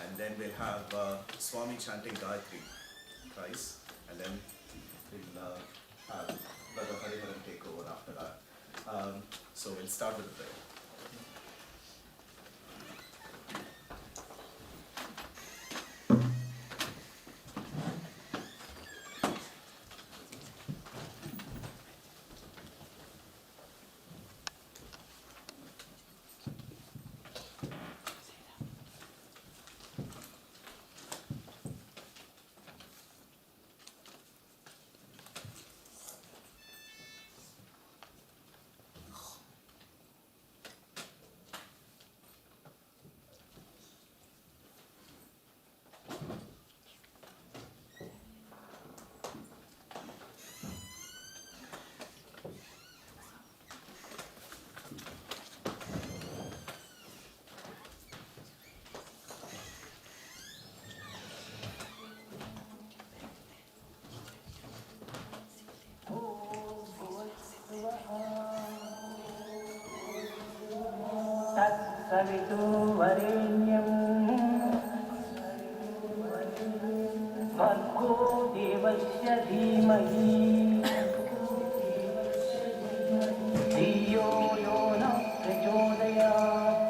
and then we'll have Swami chanting Gayatri thrice, and then we'll have Brother Hariharan take over after that. So we'll start with the prayer. तत्सवितुर्वरेण्यं भर्गो देवस्य धीमहि धियो यो नः प्रचोदयात्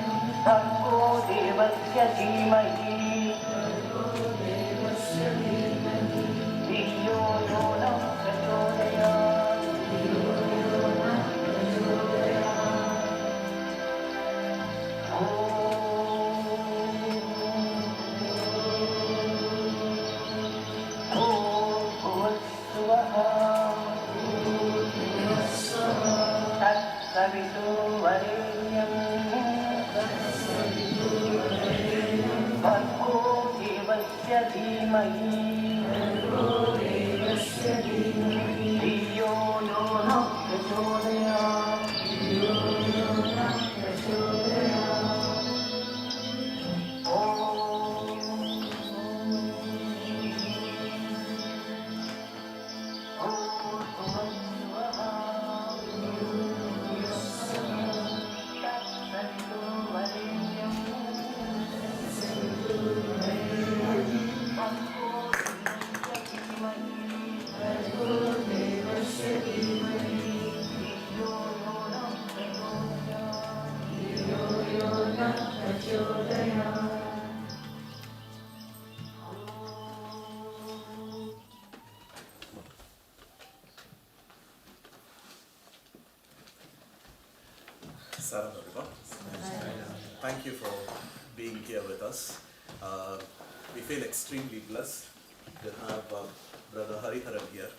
भर्गो देवस्य धीमहि धियो यो नः प्रचोदयात् तत्सवितुर्वरेण्यं भर्गो देवस्य धीमहि धियो यो नः प्रचोदयात् Saram everyone. Thank you for being here with us. We feel extremely blessed to have Brother Hariharan here.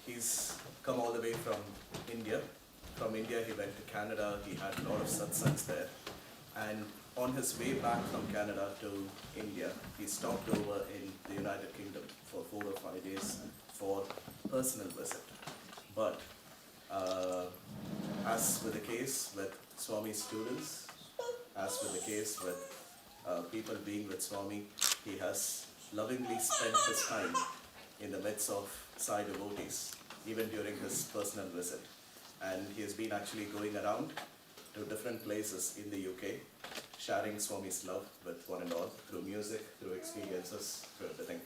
He's come all the way from India. From India he went to Canada. He had a lot of satsangs there. And on his way back from Canada to India, he stopped over in the United Kingdom for 4 or 5 days for personal visit. But as with the case with Swami's students, as with the case with people being with Swami, he has lovingly spent his time in the midst of Sai devotees, even during his personal visit. And he has been actually going around to different places in the UK, sharing Swami's love with one and all, through music, through experiences, through everything.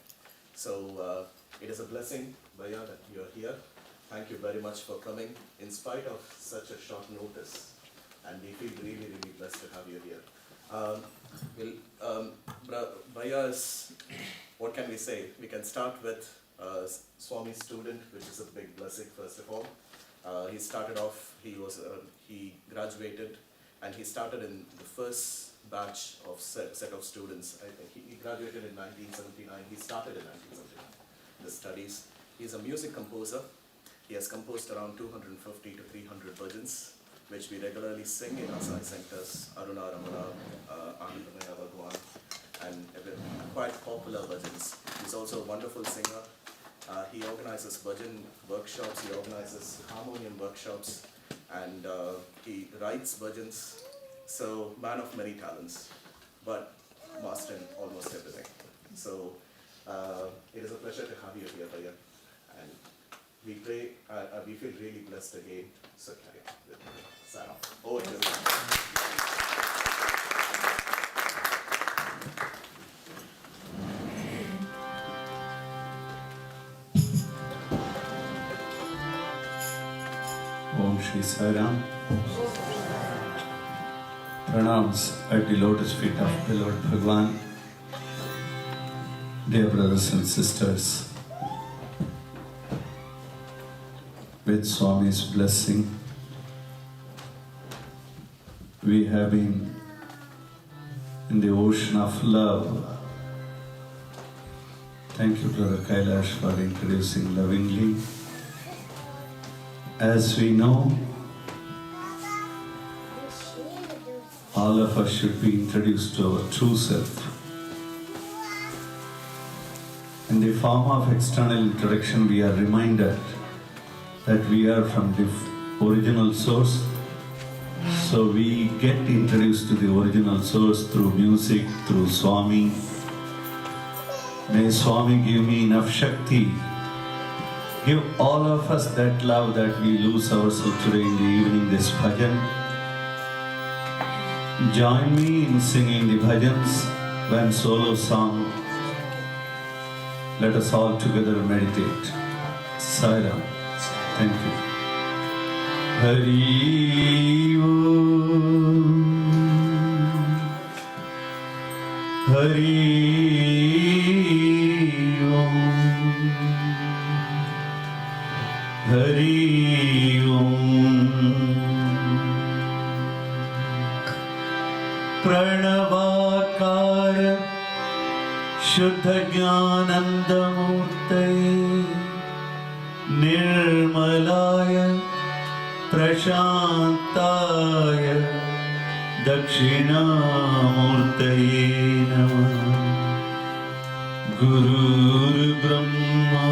So it is a blessing, Bhaiya, that you are here. Thank you very much for coming in spite of such a short notice, and we feel really, really blessed to have you here. Bhaiya is, what can we say? We can start with Swami's student, which is a big blessing first of all. He started off, he graduated, and he started in the first batch of set of students. I think he graduated in 1979, he started in 1979, the studies. He's a music composer. He has composed around 250 to 300 bhajans, which we regularly sing in our Sai centers, Aruna Ramana, Anandamaya Bhagwan, and quite popular bhajans. He's also a wonderful singer. He organizes bhajan workshops, he organizes harmonium workshops, and he writes bhajans. So, man of many talents, but master in almost everything. So, it is a pleasure to have you here, Bhaiya. And we pray, we feel really blessed again. So, carry on with Sarah. Over to you. Om Shri Sai Ram. Pranams at the lotus feet of the Lord Bhagwan. Dear brothers and sisters, with Swami's blessing, we have been in the ocean of love. Thank you, Brother Kailash, for introducing lovingly. As we know, all of us should be introduced to our true self. In the form of external introduction, we are reminded that we are from the original source. So we get introduced to the original source through music, through Swami. May Swami give me enough Shakti. Give all of us that love that we lose ourselves today in the evening, this bhajan. Join me in singing the bhajans when solo song. Let us all together meditate. Sai Ram. Thank you. Hari Om. Hari Om. Hari Om. Pranavakara Shuddha Jnanandamurtaye Nirmalaya Prashantaya Dakshinamurtaye Namah. Gurur Brahma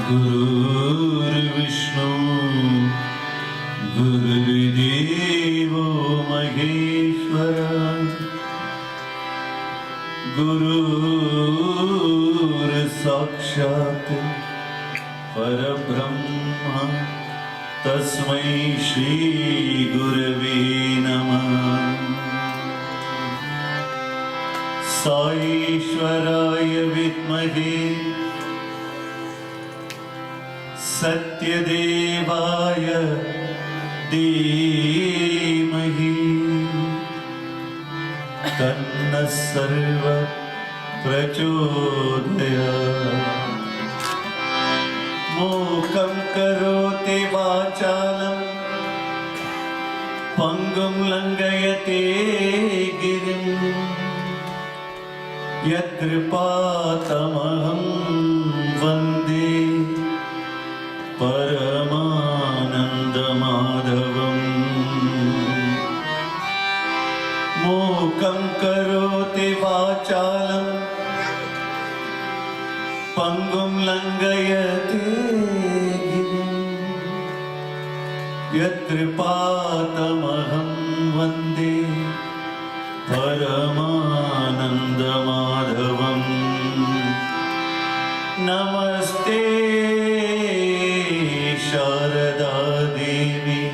Gurur Vishnu Gurudevo Maheshwara Gurur Sakshat Parabrahma Tasmai Shri Gurave Namah. Saishwaraya Vidmahe Satyadevaya Dhimahi Tanna Sarva Prachodayat. Mukam karoti vachalam Pangum langayate girim Yatripatamaham vande Paramanandamadhavam. Mukam karoti vachalam Pangum langayate girim Yatripatamaham vande Paramanandamadhavam. Namaste Sharada Devi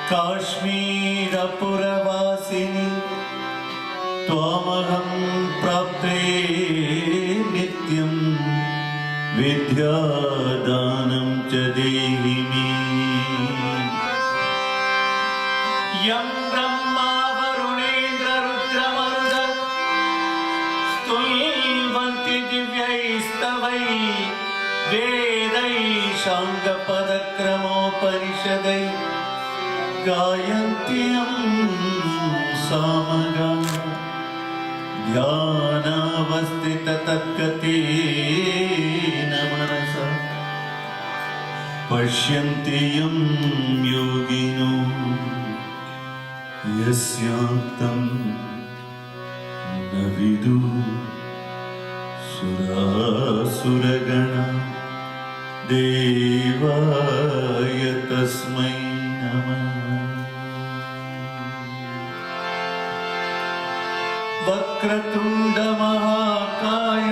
Kashmira Puravasini Tvamaham Prapte Nityam Vidyadanam Cha Dehimi. Yam Brahma Varunendra Rudra Maruda Stulvanti Divyaistavai Vedai Shanga Padakramoparishadai Gayantiyam Samaga Dhyanavastita Tatkatina Manasa Pashyantiyam Yogino Yasyantam Navidu सुरासुरगण देवाय तस्मै नमः। वक्रतुंड महाकाय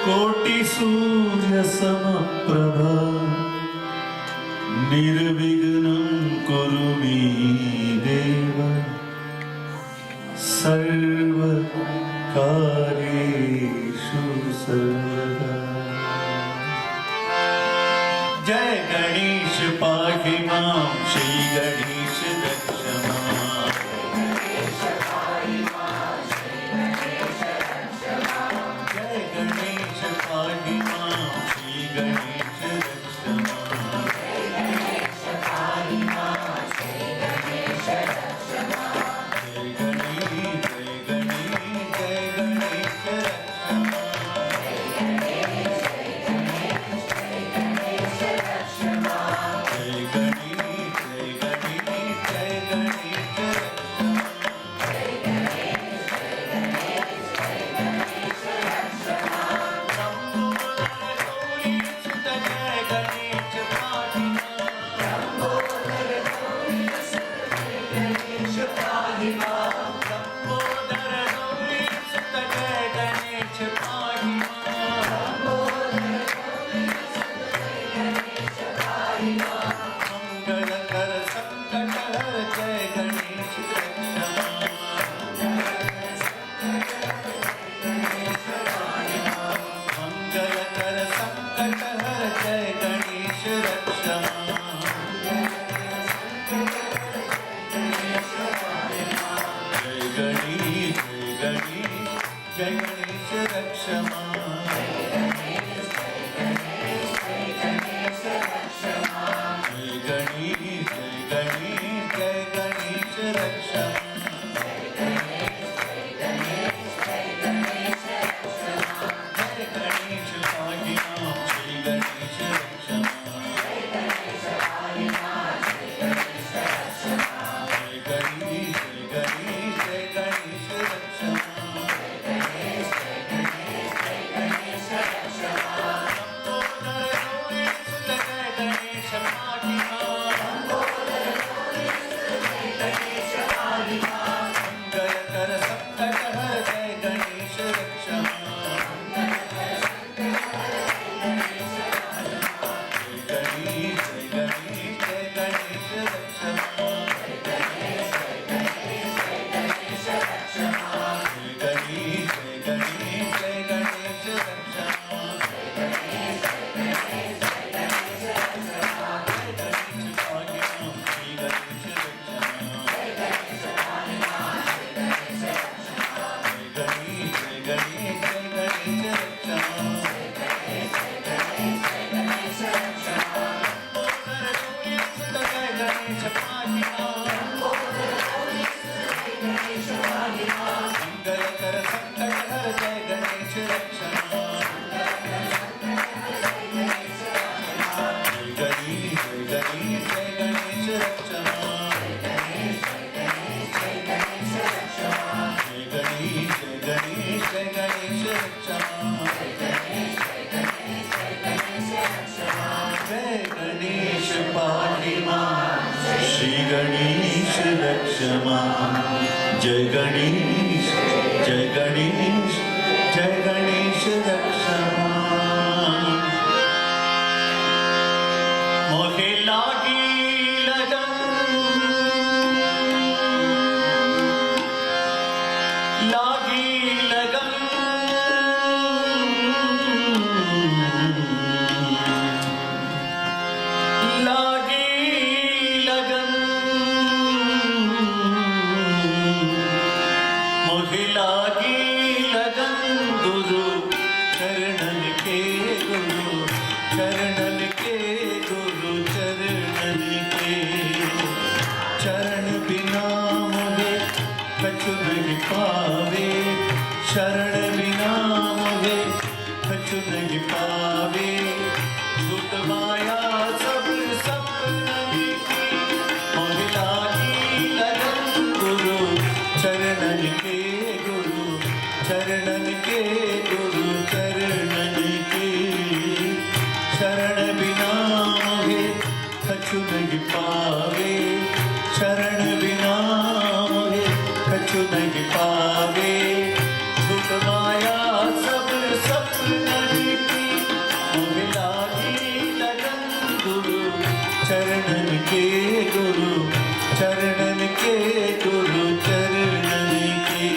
कोटिसूर्य समप्रभा निर्विघ्नं कुरु मे देव सर्वकार्येषु सर्वदा। जय गणेश पाहि मां श्री गणेश रक्ष मां। जय गणेश पाहि मां श्री गणेश रक्ष मां। जय गणेश जय गणेश जय गणेश रक्ष मां। मोहे लागी लगन लागी लगन लागी लगन मोहे लागी लगन गुरु चरणन के गुरु चरणन के गुरु चरणन के चरण बिना मोहे कछु नहीं पावे शरण बिना मोहे कछु नहीं पावे झूठ माया सब सपनन की मोहे लागी लगन गुरु चरणन के गुरु चरणन के कछु नहीं पावे, शरण बिना मोहे कछु नहीं पावे। झूठ माया सब सपनन की, मोहे लागी लगन गुरु चरणन के, गुरु चरणन के, गुरु चरणन के।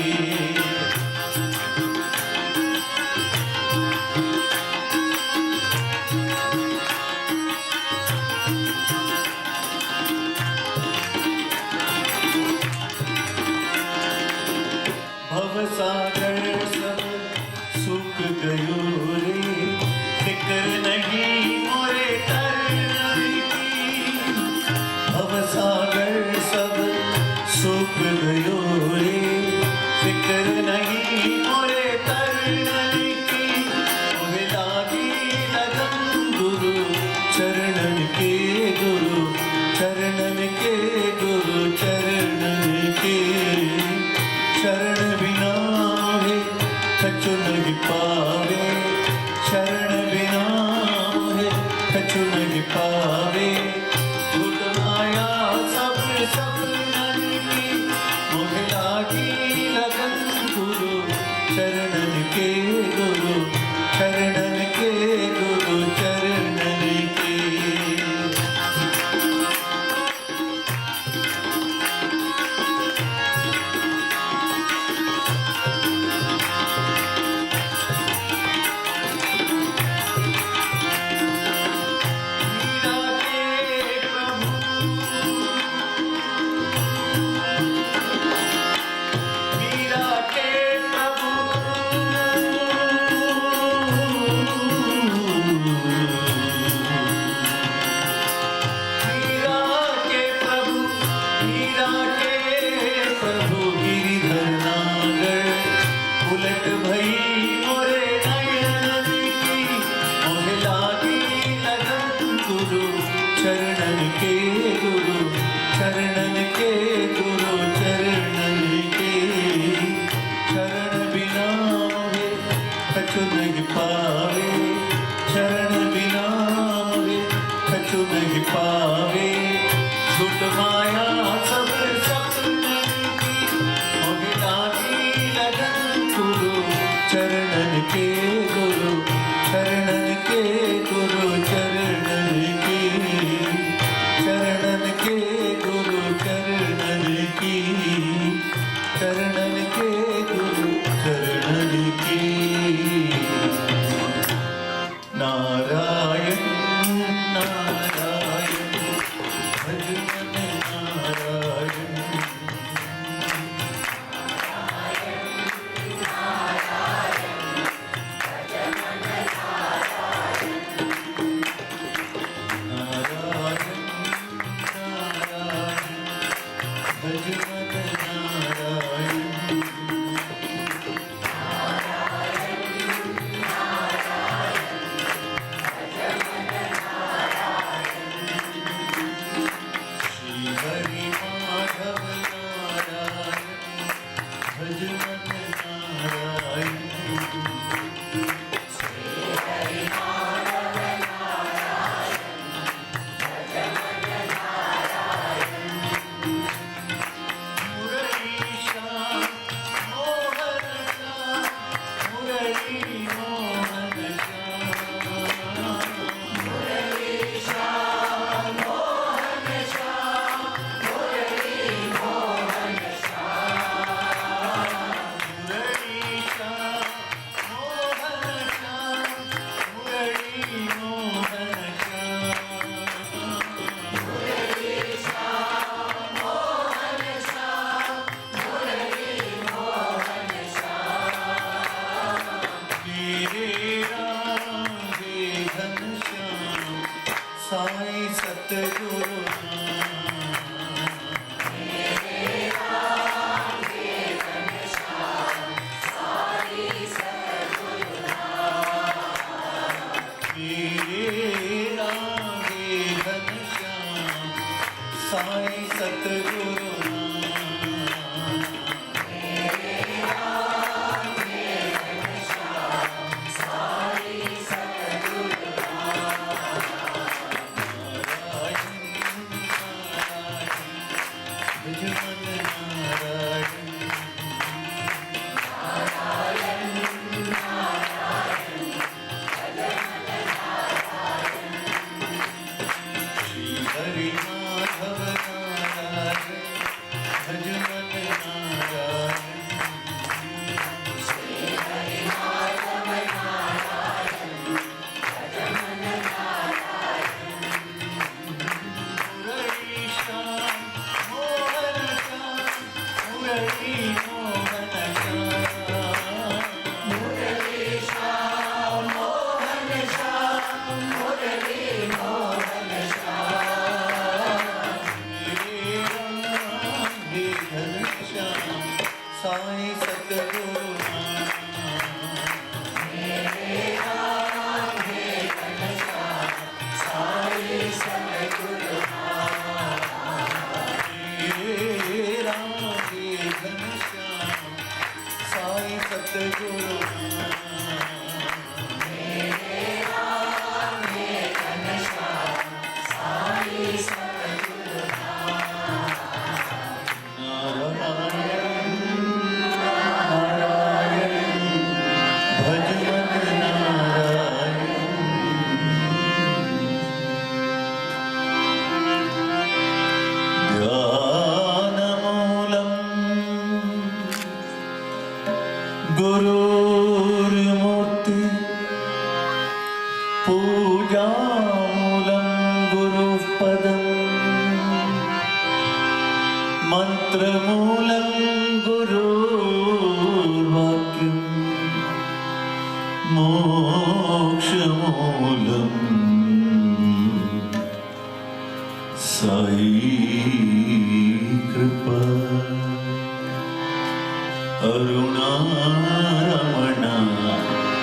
भवसागर सब सूख गयो रे, फिक्र नहीं मोरे तरन की। भवसागर सब सूख गयो रे, फिक्र नहीं मोरे तरन की। मोहे लागी लगन गुरु चरणन के, गुरु चरणन के, गुरु चरणन के। शरण बिना मोहे कछु नहीं पावे, शरण बिना मोहे कछु नहीं पावे। झूठ माया सब सपनन की, मोहे लागी लगन गुरु चरणन के, गुरु चरणन के, गुरु चरणन के। उलट भई मोरे नयन की, मोहे लागी लगन गुरु चरणन के, गुरु चरणन के, गुरु चरणन के। शरण बिना मोहे कछु नहीं पावे, शरण बिना मोहे कछु नहीं पावे। झूठ माया सब सपनन की, मोहे लागी लगन गुरु चरणन के, गुरु चरणन के, गुरु चरणन के। चरणन के, गुरु चरणन की, चरणन के, गुरु चरणन की। नारायण नारायण भज मन नारायण। भज मन नारायण। श्री हरि माधव नारायण, भज मन नारायण। साईं सतगुरु साईं सतगुरु नारायण शास्त्रमूलं गुरुर्वाक्यं मोक्षमूलं साई कृपा अरुणारमण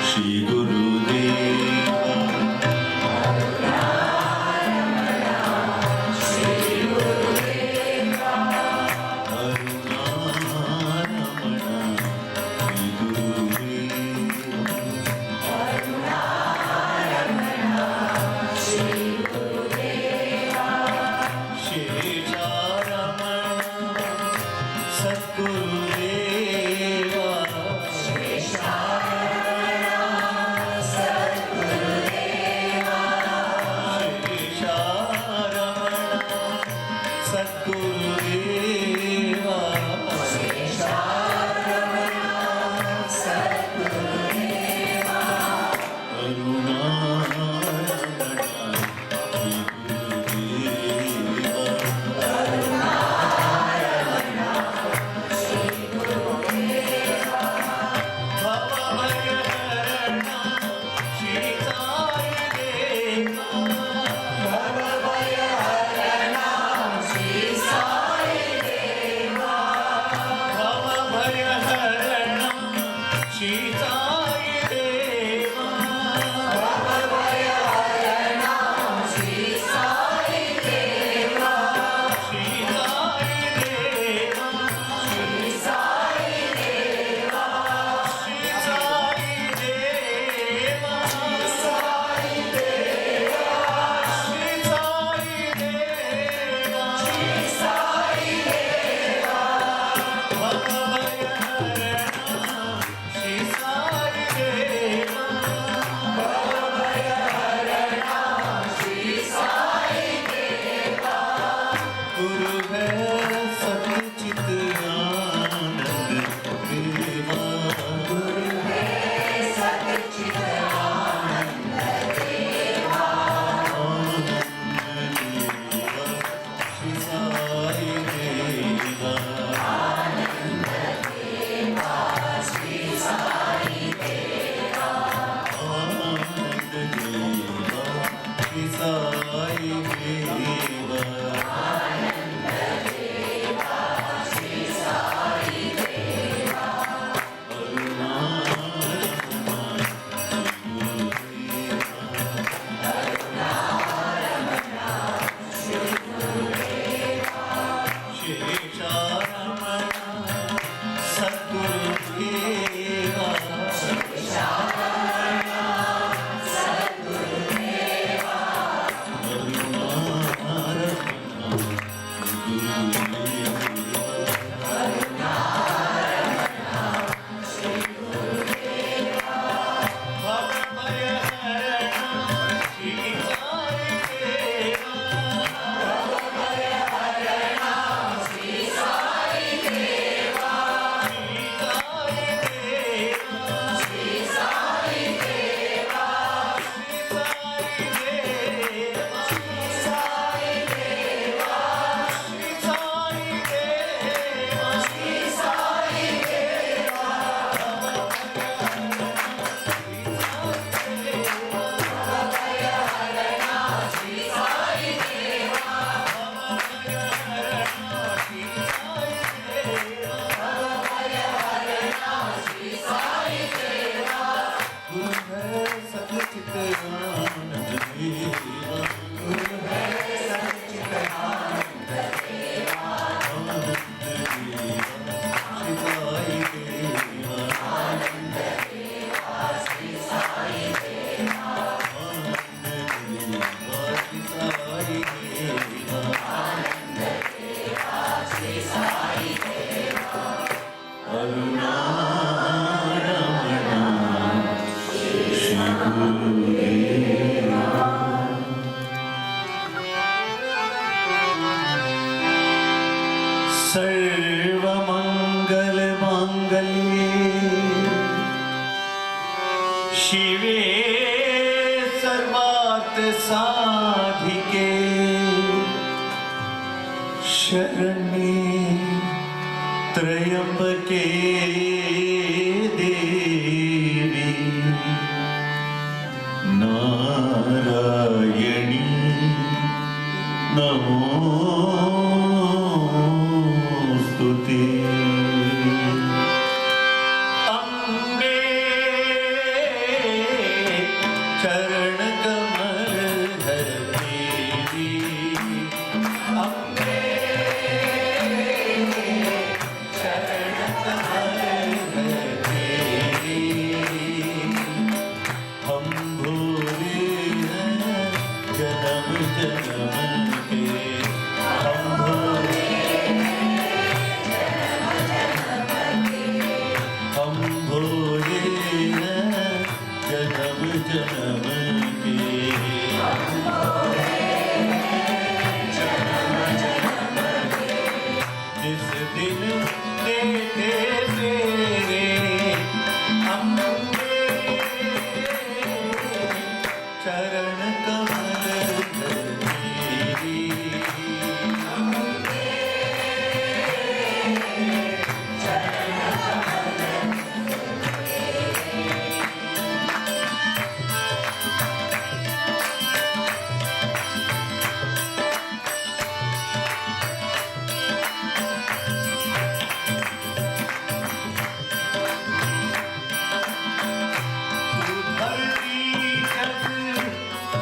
श्री गुरुदेवा शिवे सर्वार्थ साधिके शरण्ये त्रयंबके देवी नारायणी नमोस्तुते। अम्बे चरण कमल धर देवी, अम्बे चरण कमल धर देवी। हम भोले हैं जन्म जन्म के, हम भोले हम भोले हैं जन्म जन्म के। जिस दिन देखे तेरे अम्बे चरण कमल धर देवी,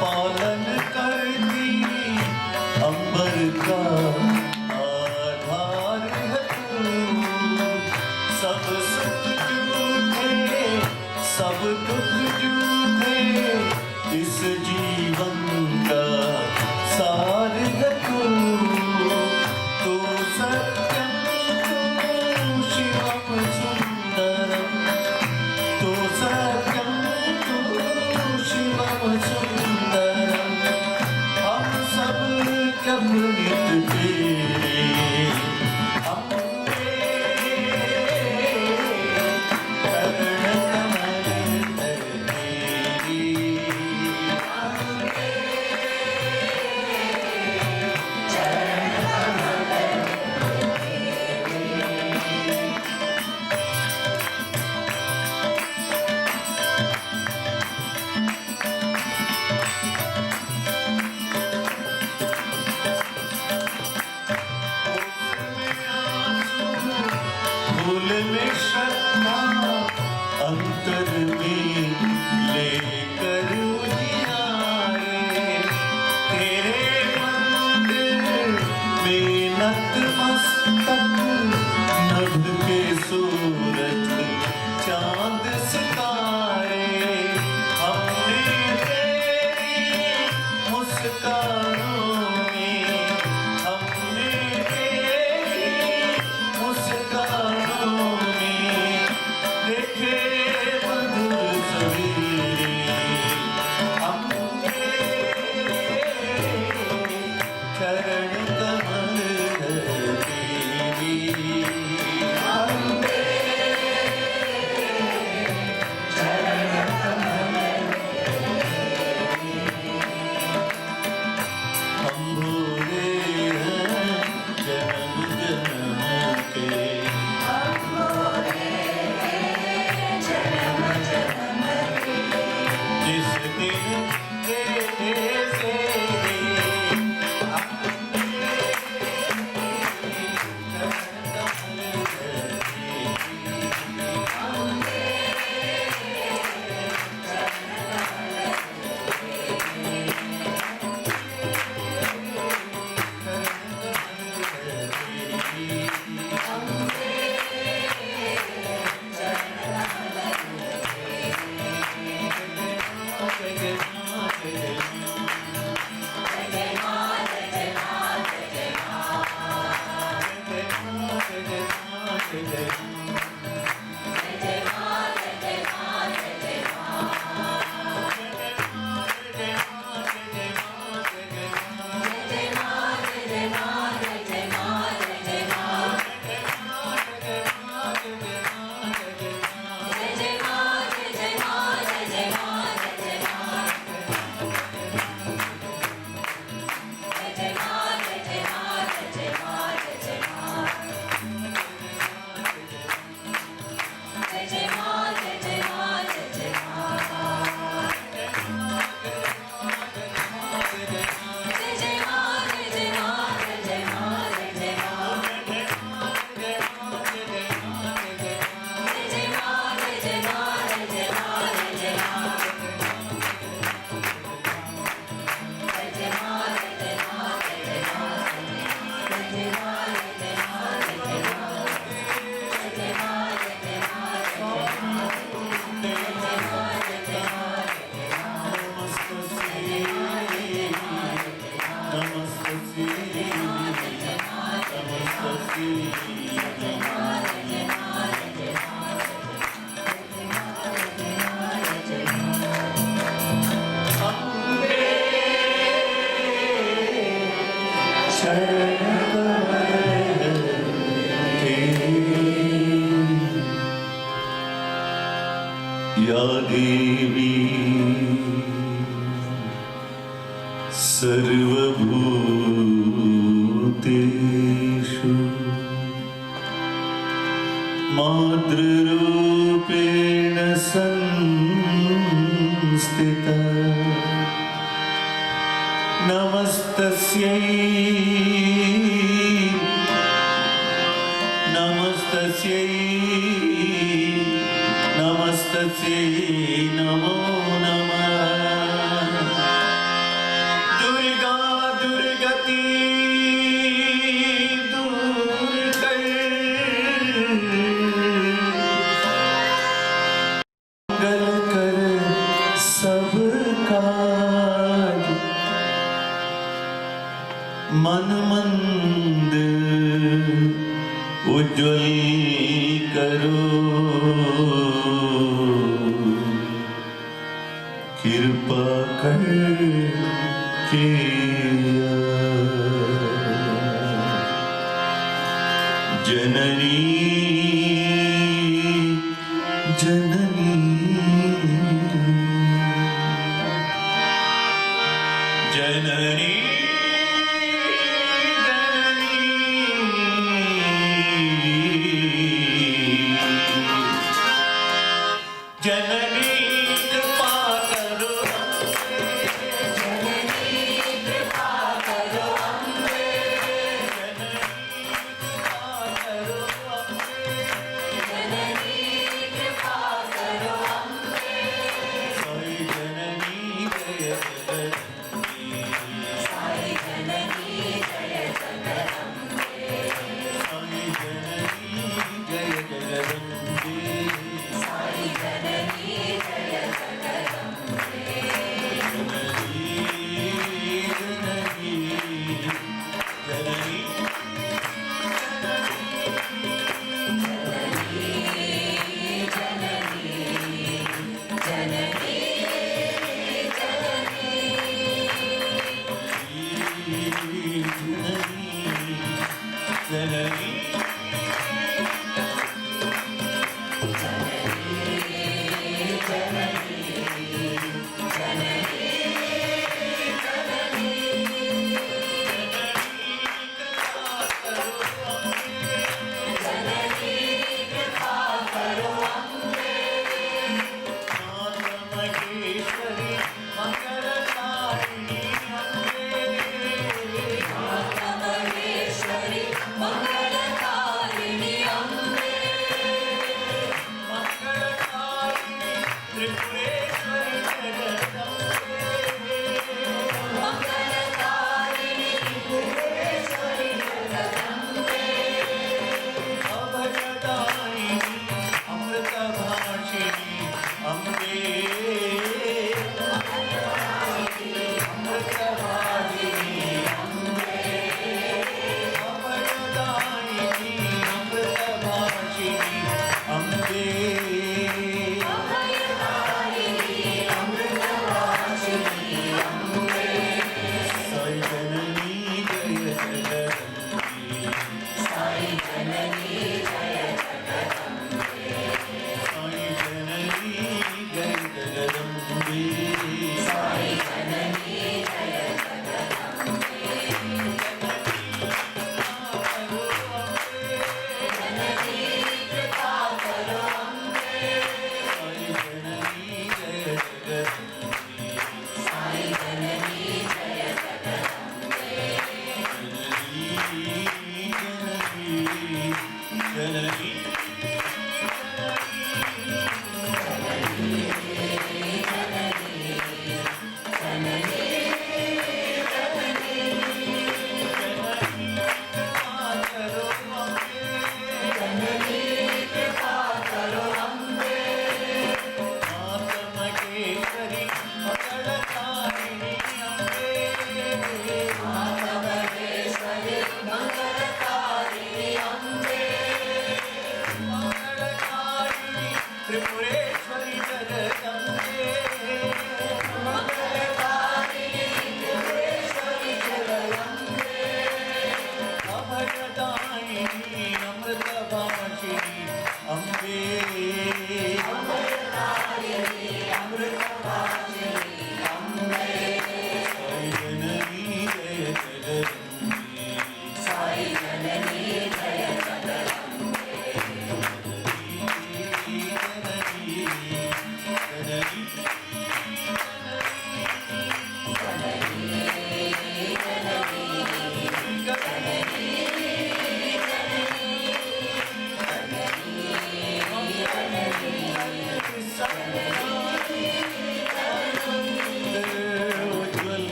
पालन करती अंबर का आधार है तू। सब सुख जूठे सब दुख जूठे इस जीवन का सार है तू। तू सत्यम तू शिवम सुंदरम, तू सत्यम तू शिवम सुंदरम। हम सब जब नित तेरे अम्बे चरण कमल धर देवी, फूल में श्रद्धा अंतर में लेकर उजियारे। तेरे मंदिर में नतमस्तक नभ के सूरज चांद सितारे। हमने तेरी मुस्कानों में, हमने तेरी मुस्कानों में देखे मधुर सवेरे। अम्बे चरण कमल धर देवी, अम्बे चरण कमल देवी सर्वभूतेषु मातृरूपेण संस्थिता नमस्तस्यै नमस्तस्यै नमस्तस्यै नमो नमः दुर्गा दुर्गति दूर कर मंगल कर सब काज मन मंदिर उज्ज्वल करो कृपा कर के जननी जननी जननी जननी कृपा करो जननी कृपा करो अम्बे जननी कृपा करो अम्बे जननी कृपा करो अम्बे साई जननी जय जननी साई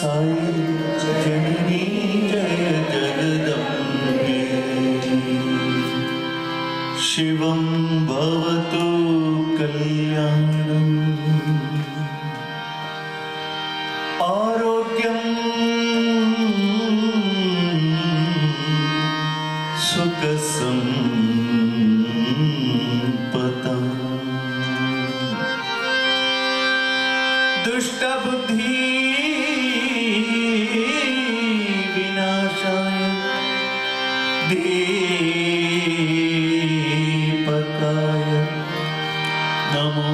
साई जननी जय जगदम्बे शिवं भवतु कल्याणम् आरोग्यं सुखसम्पदम् दुष्टबुद्धि विनाशाय दीपकाय नमो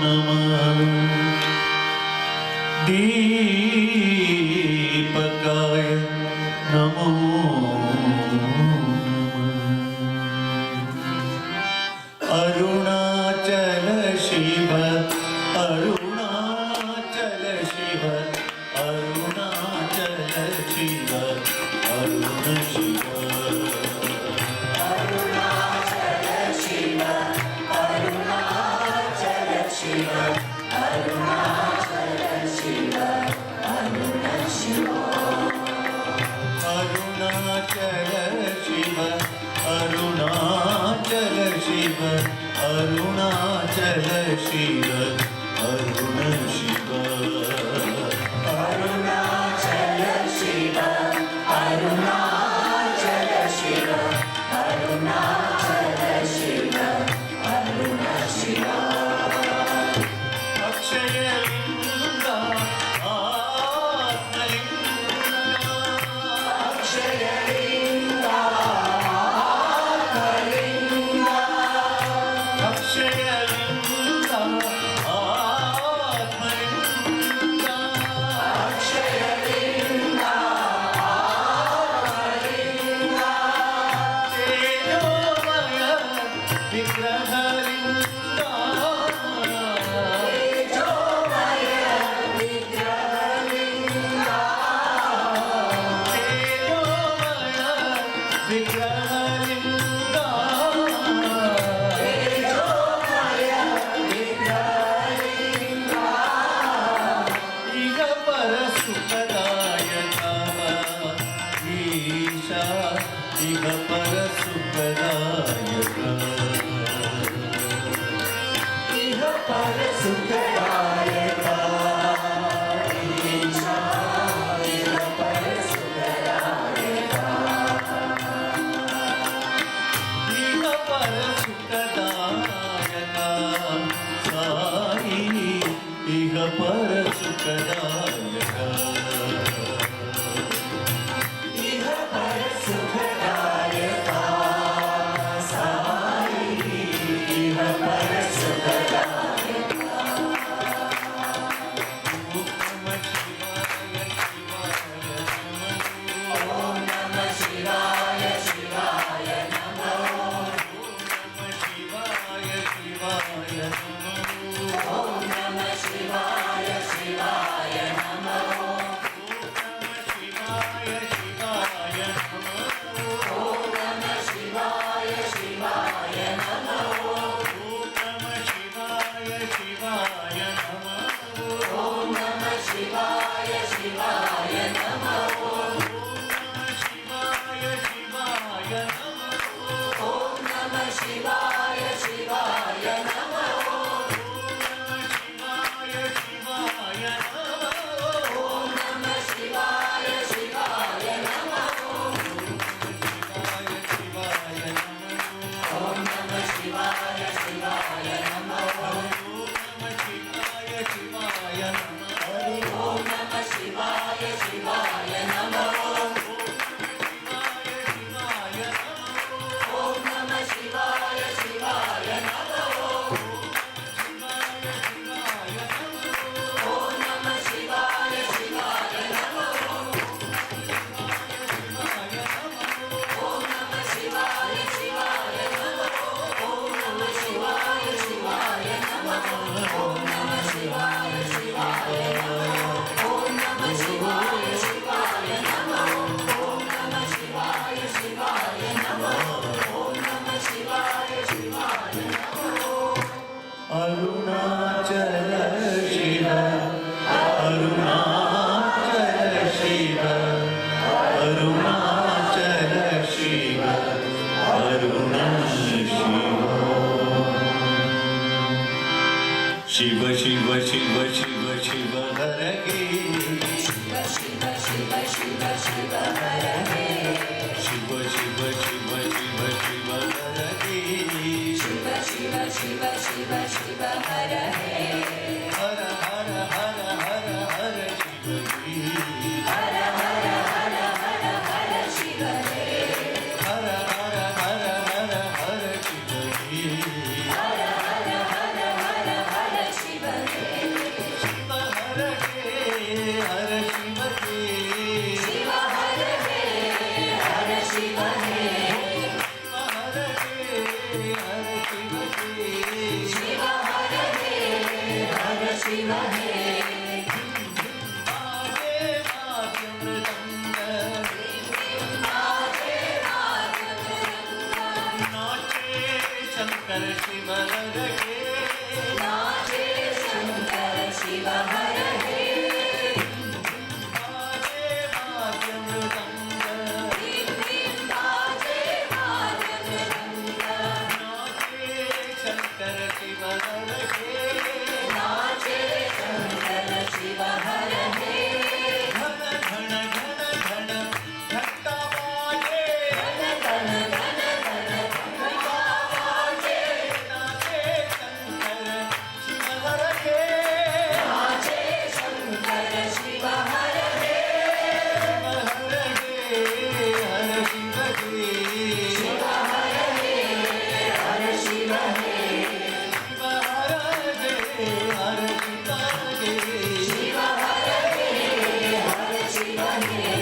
नमः दीपकाय नमो अरुणाचल शिव अरुणाचल शिव अरुणाचल शिव अरुण शिव अरुणाचल शिव अरुणाचल शिव अरुणाचल शिव अरुण शिव अरुणाचल शिव अरुणाचल शिव अरुणाचल शिव अरुण शिव अक्षयलिंगा आत्मलिंगा अक्षयलिंगा आत्मलिंगा अक्षयलिंगा आत्मलिंगा अक्षयलिंगा आत्मलिंगा तेजोमय विग्रहलिंगा तेजोमय विग्रहलिंगा तेजोमय विग्रहलिंगा तेजोमय विग्रहलिंगा इह पर सुखदायका ईशा इह पर सुखदायका इह पर सुखदायका ईशा इह पर सुखदायका इह पर सुखदायका साई इह पर सुखदायका इह पर सुखदायका साई इह पर सुखदायका ओम नमः शिवाय शिवाय नमः ओम नमः शिवाय शिवाय नमः ओम नमः शिवाय शिवाय नमः ओम नमः शिवाय शिवाय नमः ओम नमः शिवाय शिवाय नमः ओम नमः शिवाय शिवाय नमः ओम नमः शिवाय शिवाय नमः ओम नमः शिवाय शिवाय नमः ओम नमः शिवाय शिवाय नमः ओम नमः शिवाय शिवाय नमः ओम नमः शिवाय शिवाय नमः ओम नमः शिवाय शिवाय नमः ओम नमः शिवाय शिवाय नमः ओम नमः शिवाय शिवाय नमः ओम नमः शिवाय शिवाय नमः ओम नमः शिवाय शिवाय नमः अरुणाचल शिव शिव अरुणाचल शिव शिव शिव शिव शिव शिव हर गे शिव शिव शिव शिव शिव हर गे शिव शिव शिव शिव शिव हर गे शिव शिव शिव शिव शिव हर गे हर हर हर हर हर शिव गे हर हर हर हर हर शिव गे हर हर हर हर हर शिव गे हर हर हर हर हर शिव गे शिव हर गे हर शिव गे शिव हर गे हर शिव गे हर गे हर शिव गे शिव हर गे हर शिव गे शंकर शिव हर गे नाचे शंकर शिव हर गे बाजे वाद्य मृदंग बाजे वाद्य मृदंग नाचे शंकर शिव हर गे नाचे शंकर शिव हर गे घन घन घन घन घंटा बाजे घन घन घन घन घंटा बाजे नाचे शंकर शिव हर गे नाचे शंकर शिव हर गे शिव हर गे हर शिव गे शिव हर गे हर शिव गे शिव हर गे हर शिव गे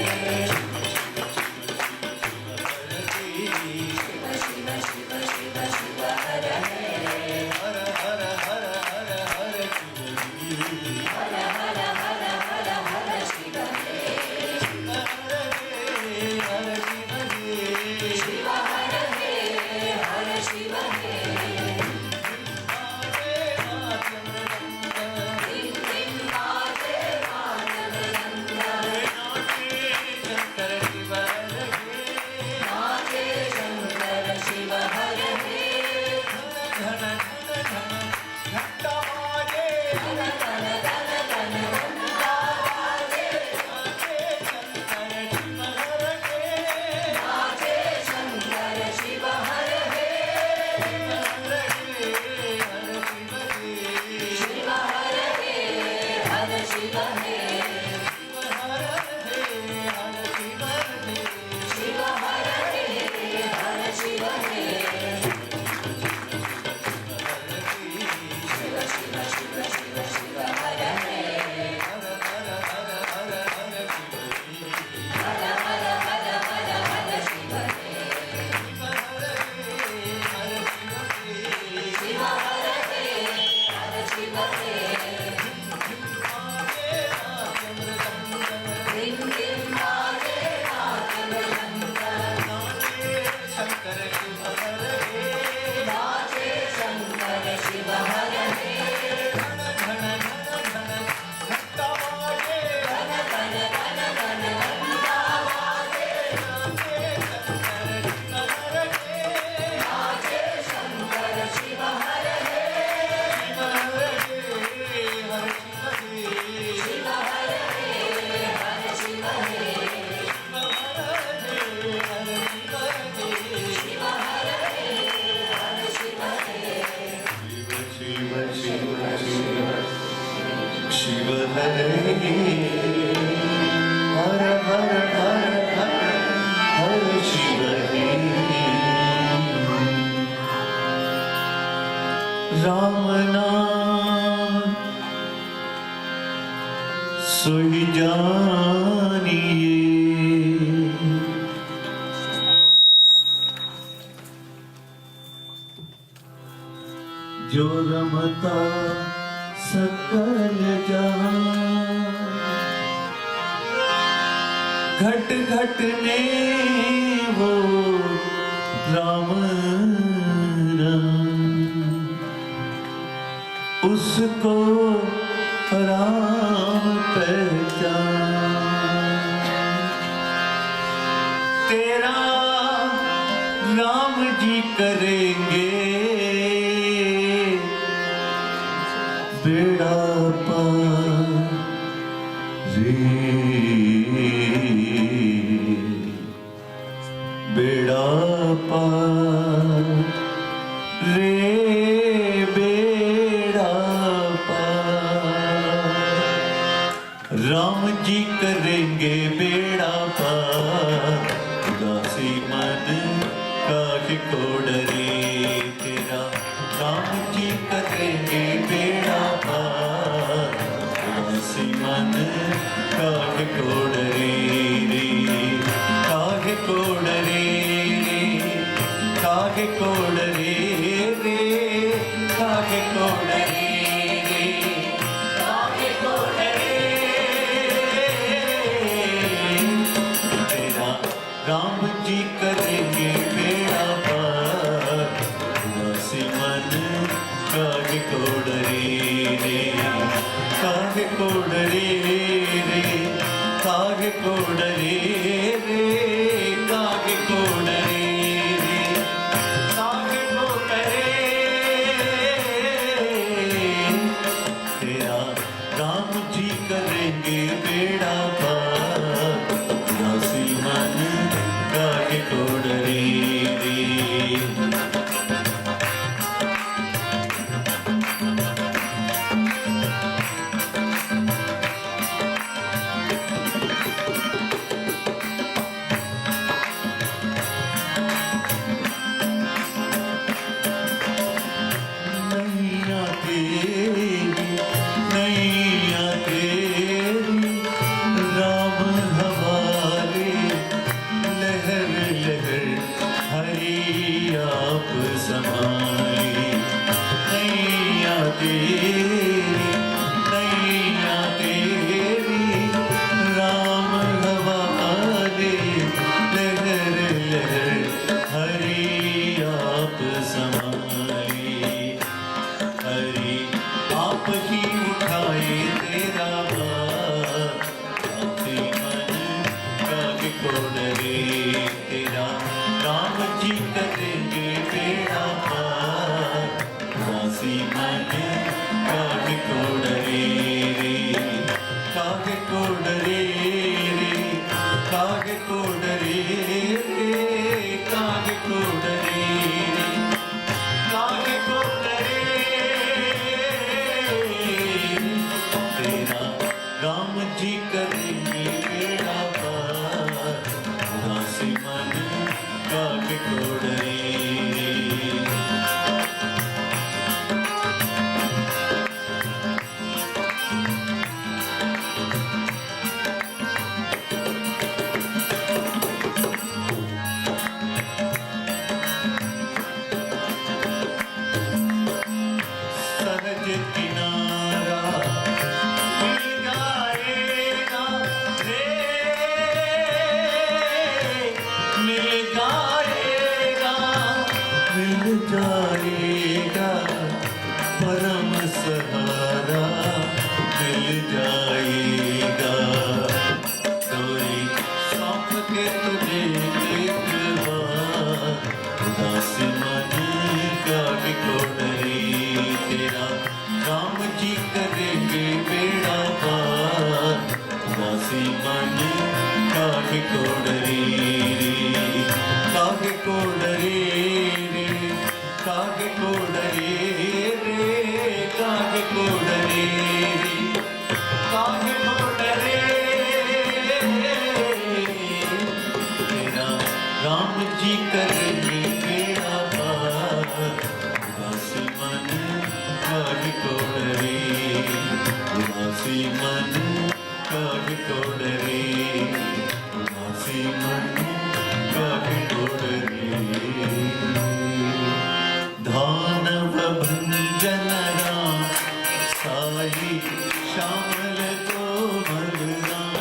शिव शिव शिव शिव हर गे हर हर हर हर हर शिव गे हर हर हर हर हर शिव गे शिव हर गे हर शिव गे शिव हर गे हर शिव गे बाजे वाद्य मृदंग बाजे वाद्य मृदंग नाचे शंकर शिव हर गे नाचे शंकर शिव हर गे घन घन घन घंटा बाजे घन घन घन घन घंटा बाजे नाचे शंकर शिव हर गे नाचे शंकर शिव हर गे शिव हर गे हर शिव गे शिव हर गे हर शिव गे शिव हर गे हर शिव गे शिव हर गे हर शिव गे शिव शिव शिव शिव शिव हर गे हर हर हर हर हर शिव गे हर हर हर हर हर शिव गे शिव हर गे हर शिव गे शिव हर गे हर शिव गे बाजे वाद्य मृदंग बाजे वाद्य मृदंग नाचे शंकर शिव हर गे नाचे शंकर शिव हर गे घन घन घन घन घंटा बाजे घन घन घन घन घंटा बाजे नाचे शंकर शिव हर गे नाचे शंकर शिव हर गे शिव हर गे हर शिव गे शिव हर गे हर शिव गे शिव हर गे हर शिव गे शिव हर गे हर शिव गे शिव शिव शिव शिव हर गे हर हर हर हर हर शिव गे राम नाम सोई जानिए जो रमता सकल जान घट घट ने वो राम राम उसको राम पहचान। तेरा राम जी करेंगे बेड़ा पार रे, बेड़ा पार रे, बेड़ा पार। राम जी करेंगे बेड़ा पार, उदासी मन काहे को डरे। तेरा राम जी करेंगे बेड़ा पार, उदासी मन काहे को डरे रे, काहे को डरे रे, काहे को डरे रे, काहे को डरे रे, काहे को डरे। तेरा राम जी करेंगे बेड़ा पार, उदासी मन काहे को डरे रे, काहे को डरे रे, काहे को डरे रे, काहे को डरे रे, काहे को डरे। तेरा राम जी करेंगे बेड़ा पार, उदासी मन काहे को डरे रे। नैया तेरी, नैया तेरी, राम हमारे, लहर लहर हरी आप समाई। नैया तेरी, नैया तेरी, राम हमारे, लहर लहर हरी आप समाई। हरि आप ही उठाए तेरा भार, आपसे मन काहे को डरे। तेरा राम जी करेंगे बेड़ा पार, उदासी मन काहे को डरे रे, काहे को डरे रे, काहे को डरे रे, काहे को डरे रे, काहे को डरे। तेरा राम जी करेंगे बेड़ा पार, उदासी मन काहे को डरे। सहज किनारा मिल जाएगा रे, मिल जाएगा, मिल जाएगा, परम सहारा मिल जाएगा। कोई सौंप के तुझे एक बार, उदासी मन काहे को डरे। तेरा राम जी करेंगे बेड़ा पार, उदासी मन काहे को डरे रे, काहे को डरे रे, काहे को डरे रे, काहे को डरे रे, काहे को डरे। तेरा राम जी करेंगे बेड़ा पार, उदासी मन काहे को डरे, उदासी मन काहे को डरे, उदासी मन काहे को डरे। दानव भंजन राम साई श्यामल कोमल राम।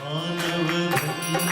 दानव भंजन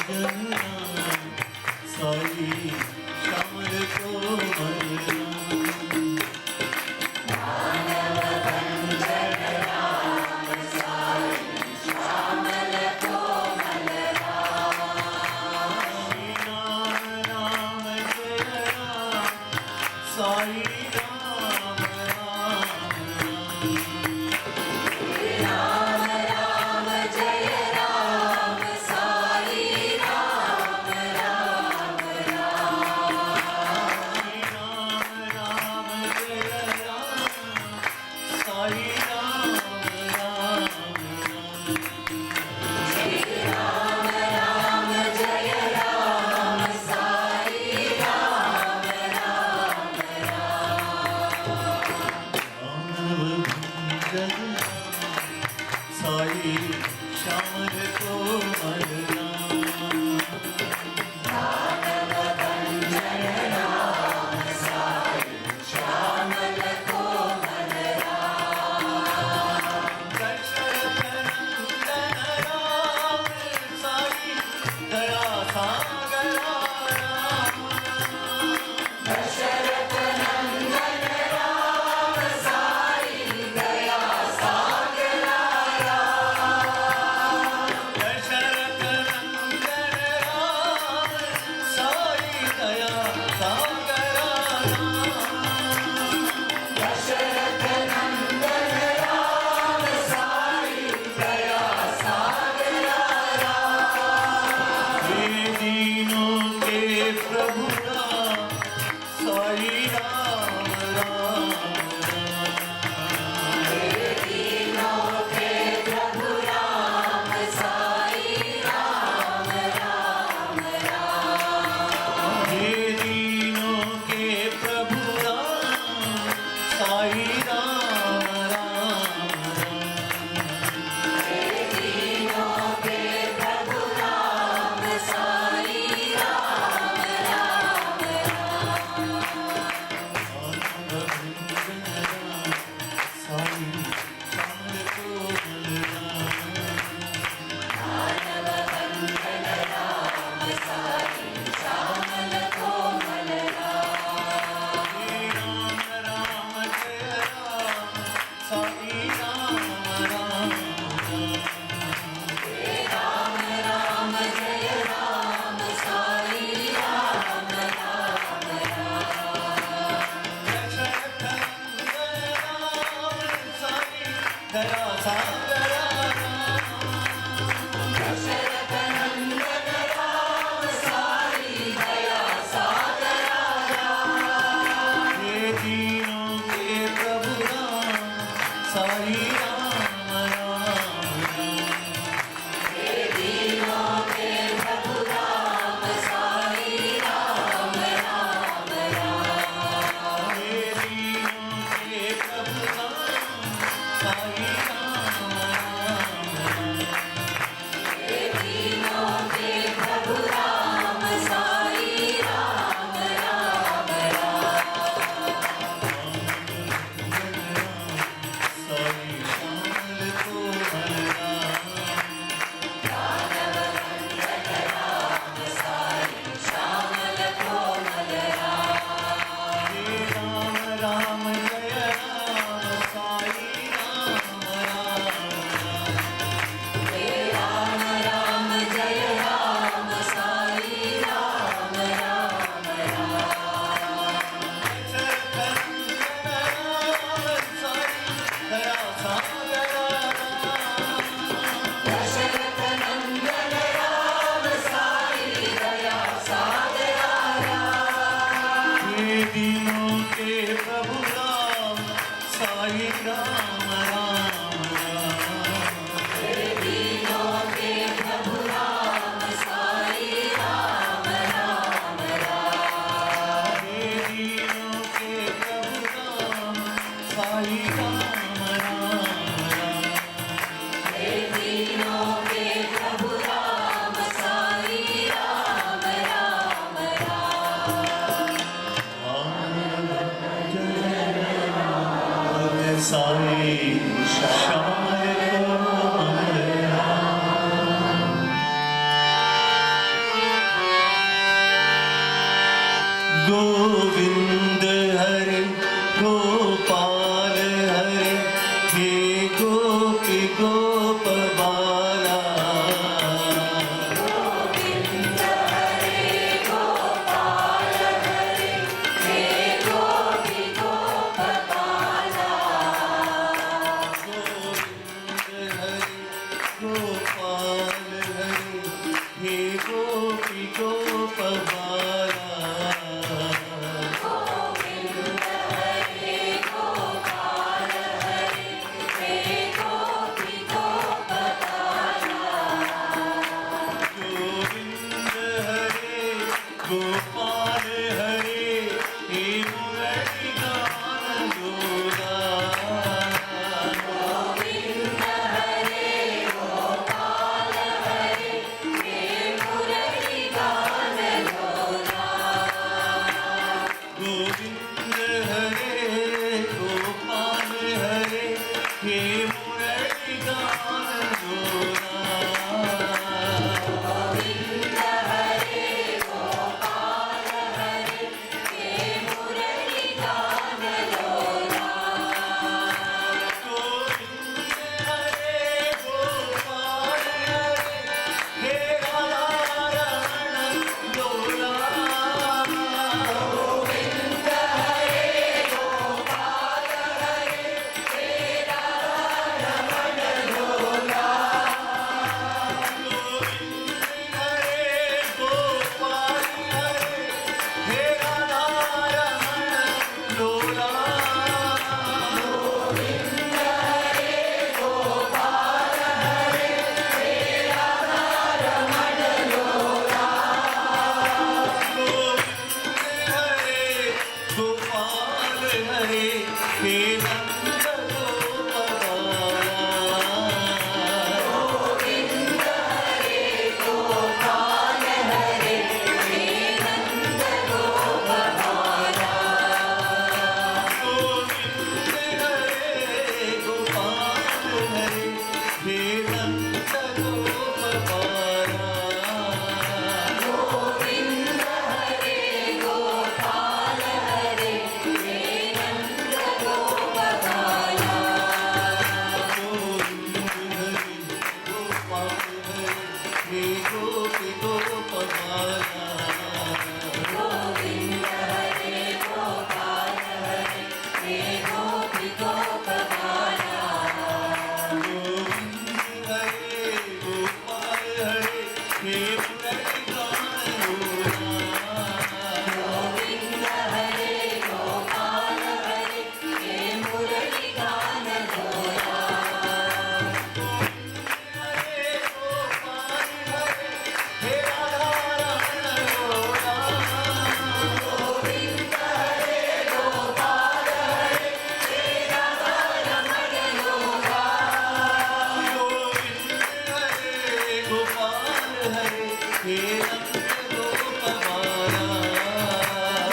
हरे हे नंद गोप बाला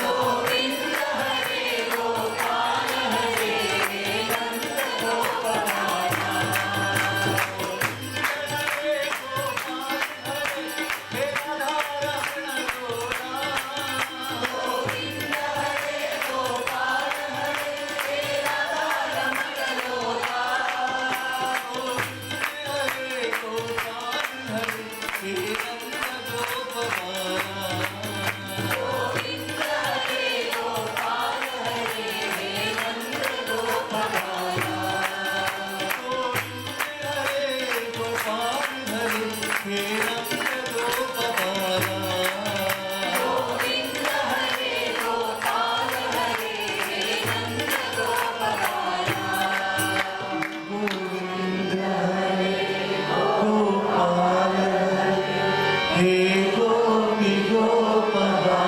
गोविंद हरे गोपाल हरे नंद गोप बाला हरे गोपाल हरे हे राधा रमण गोरा गोविंद हरे गोपाल हरे राधा रमण लोला हरे गोपाल हरे हे नंद गोप बाला गोविंद हरे गोपाल हरे नंद गोप बाला हरे गोपाल हरे हे नंद गोप बाला गोविंद हरे गोपाल हरे नंद गोप बाला गोविंद हरे गोपाल हे गोपी गोपाला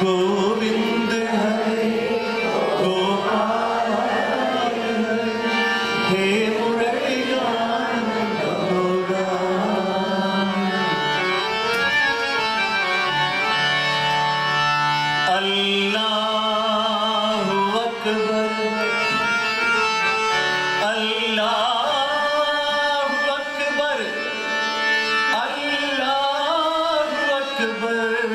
गोविंद हरे गोपाल हे मुरली गान गौरा अल्लाहु अकबर अल्लाहु अकबर अल्लाहु अकबर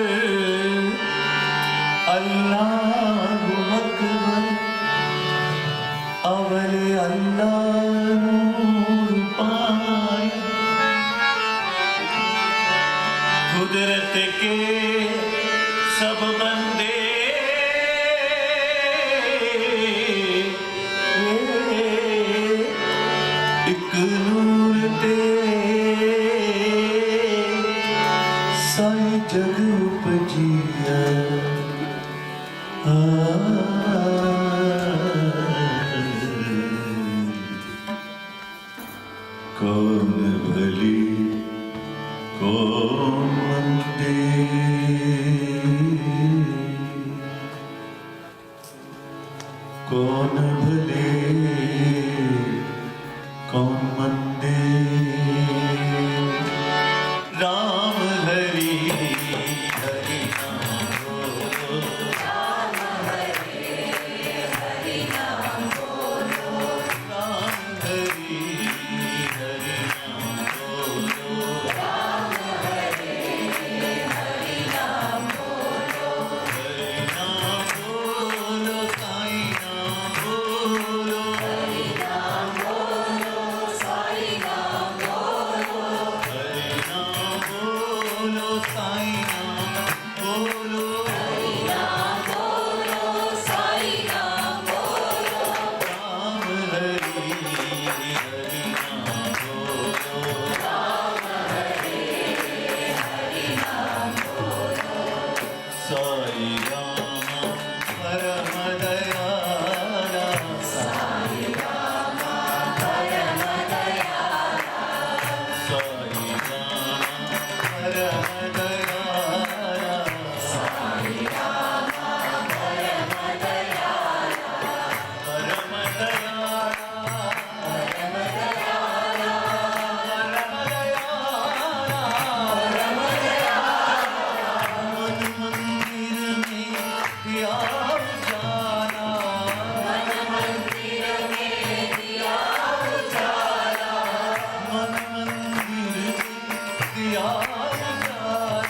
अल्लाहु अकबर अवले अल्लाह नूर पाए कुदरत के सब बंदे एक नूर ते साई जग उपजिया कौन भली कौन मंदे कौन भले कौन मंदे राम हरि हरि नाम बोलो राम हरे हरि नाम बोलो राम हरि हरि नाम बोलो राम हरे हरि नाम बोलो हरि नाम बोलो साईं नाम बोलो हरि नाम बोलो साई नाम बोलो हरि नाम बोलो साईं नाम बोलो हरि नाम बोलो साई नाम बोलो राम हरि हरि नाम बोलो राम हरे हरि नाम बोलो साई राम परम दयाला साई राम परम दयाला साई राम परम दयाला साई राम परम दयाला परम दयाला परम दयाला परम दयाला परम दयाला मन मंदिर में दिया उजाला मन मंदिर में दिया उजाला मन मंदिर में दिया उजाला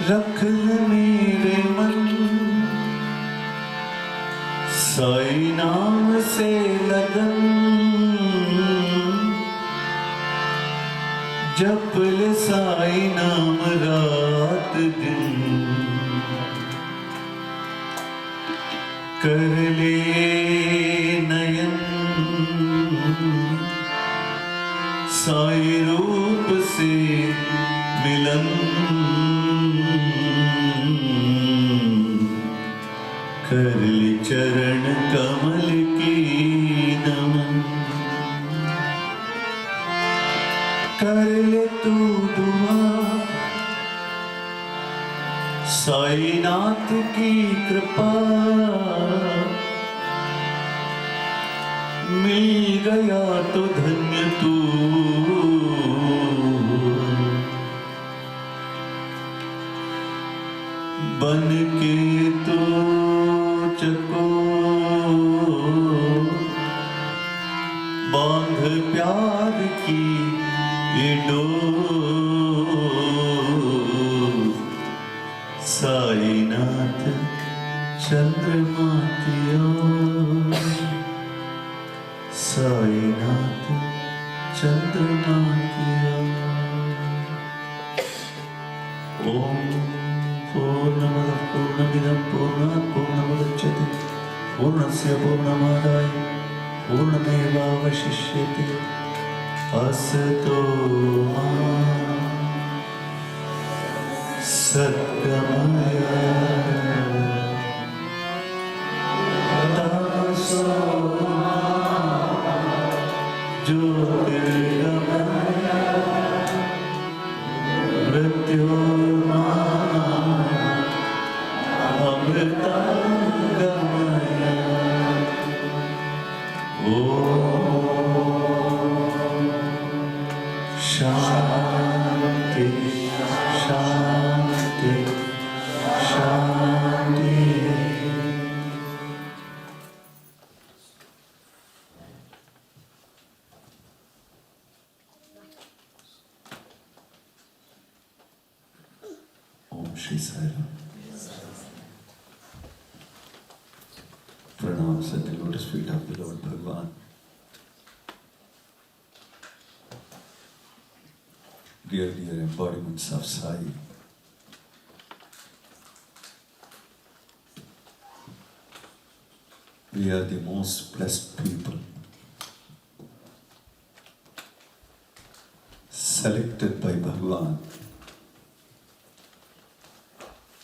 रख ले मेरे मन साई नाम से लगन जप ले साई नाम रात दिन कर ले नयन साई रूप से मिलन कर ले चरण कमल की नमन कर ले तू दुआ साई नाथ की कृपा मिल गया तो धन्य तू बन के तो चको बांध प्यार की ये डोर साईनाथ चंद्रमा की ओर साईनाथ चंद्रमा की ओर ओम पूर्णमदः पूर्णमिदं पूर्णात् पूर्णमुदच्यते पूर्णस्य पूर्णमादाय पूर्णमेवावशिष्यते असतो मा सद्गमय तमसो मा ज्योतिर्गमय मृत्योर्मामृतांगमय ओम शांति शांति Shanti Om Shri Sai Ram Pranams at the lotus feet of the Lord Bhagavan. Dear embodiments of Sai. We are the most blessed people, selected by Bhagavan,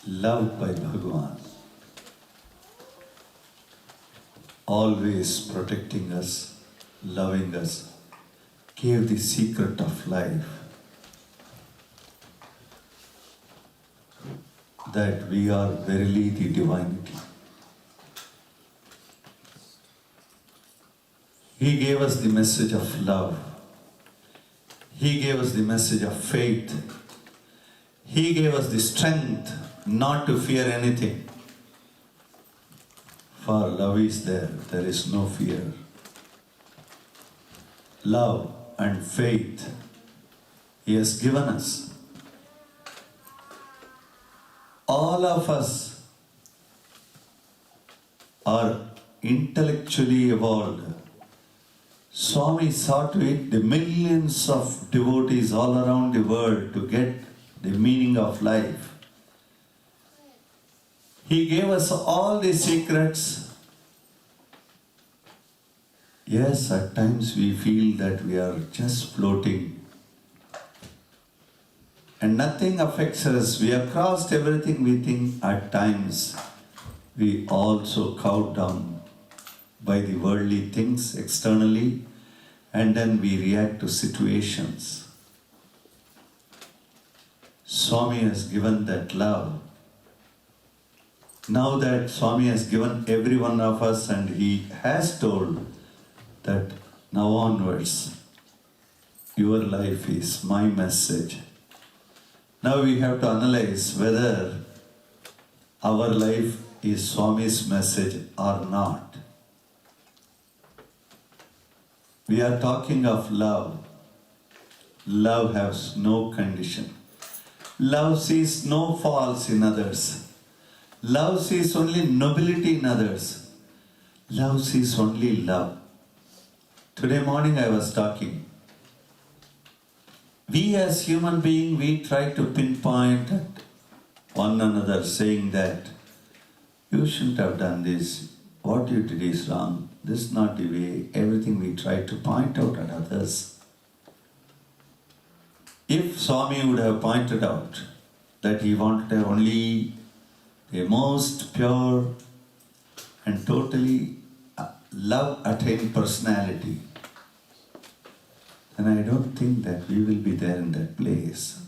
loved by Bhagavan, always protecting us, loving us, gave the secret of life, that we are verily the divinity. He gave us the message of love. He gave us the message of faith. He gave us the strength not to fear anything. For love is there is no fear. Love and faith He has given us. All of us are intellectually evolved. Swami saw to it the millions of devotees all around the world to get the meaning of life. He gave us all the secrets. Yes, at times we feel that we are just floating and nothing affects us. We have crossed everything we think. At times we also cowed down by the worldly things externally, and then we react to situations. Swami has given that love. Now that Swami has given every one of us, and He has told that now onwards, your life is my message. Now we have to analyze whether our life is Swami's message or not. We are talking of love. Love has no condition. Love sees no faults in others. Love sees only nobility in others. Love sees only love. Today morning I was talking. We as human beings, we try to pinpoint at one another saying that you shouldn't have done this, what you did is wrong, this is not the way, everything we try to point out at others. If Swami would have pointed out that he wanted only the most pure and totally love-attained personality, then I don't think that we will be there in that place.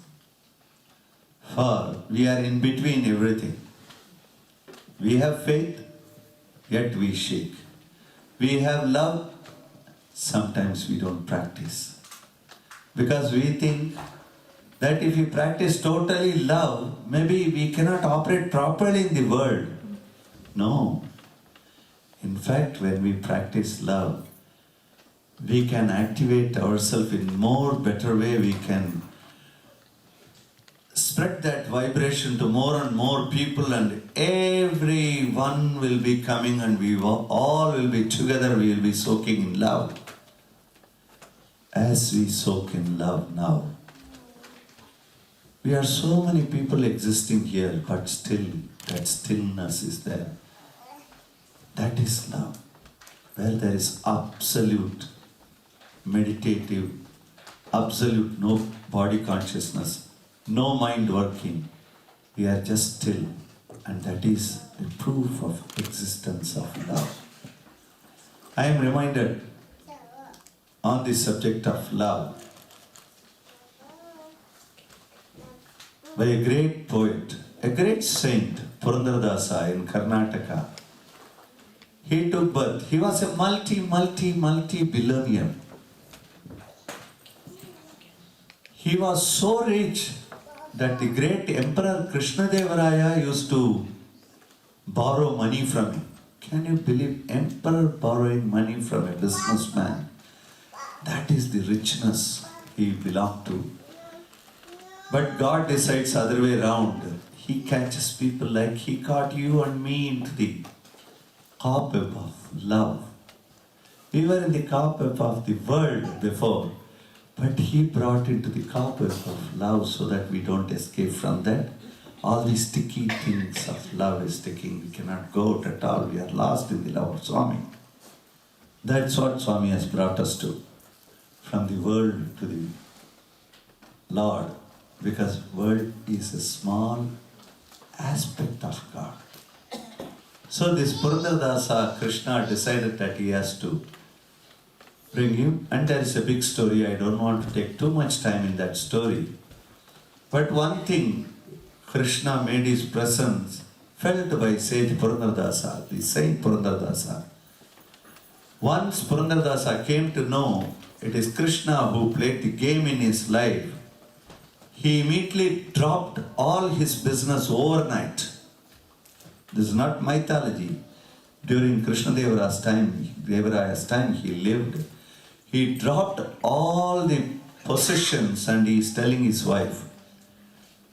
For we are in between everything. We have faith, yet we shake. We have love, sometimes we don't practice. Because we think that if we practice totally love, maybe we cannot operate properly in the world. No. In fact, when we practice love, we can activate ourselves in more better way. We can spread that vibration to more and more people, and everyone will be coming, and we all will be together. We will be soaking in love. As we soak in love now, we are so many people existing here, but still that stillness is there. That is love, where there is absolute meditative, absolute no body consciousness, no mind working. We are just still, and that is the proof of existence of love. I am reminded on the subject of love by a great poet, a great saint, Purandaradasa in Karnataka. He took birth. He was a multi-billionaire. He was so rich that the great Emperor Krishnadevaraya used to borrow money from him. Can you believe Emperor borrowing money from a businessman? That is the richness he belonged to. But God decides other way around. He catches people like he caught you and me into the cobweb of love. We were in the cobweb of the world before, but he brought into the cobweb of love so that we don't escape from that. All these sticky things of love is sticking. We cannot go out at all. We are lost in the love of Swami. That's what Swami has brought us to. From the world to the Lord. Because world is a small aspect of God. So this Purandaradasa, Krishna decided that he has to bring him. And there is a big story. I don't want to take too much time in that story. But one thing, Krishna made his presence felt by sage Purandaradasa, the saint Purandaradasa. Once Purandaradasa came to know it is Krishna who played the game in his life, he immediately dropped all his business overnight. This is not mythology. During Devaraya's time, he lived. He dropped all the possessions and he is telling his wife,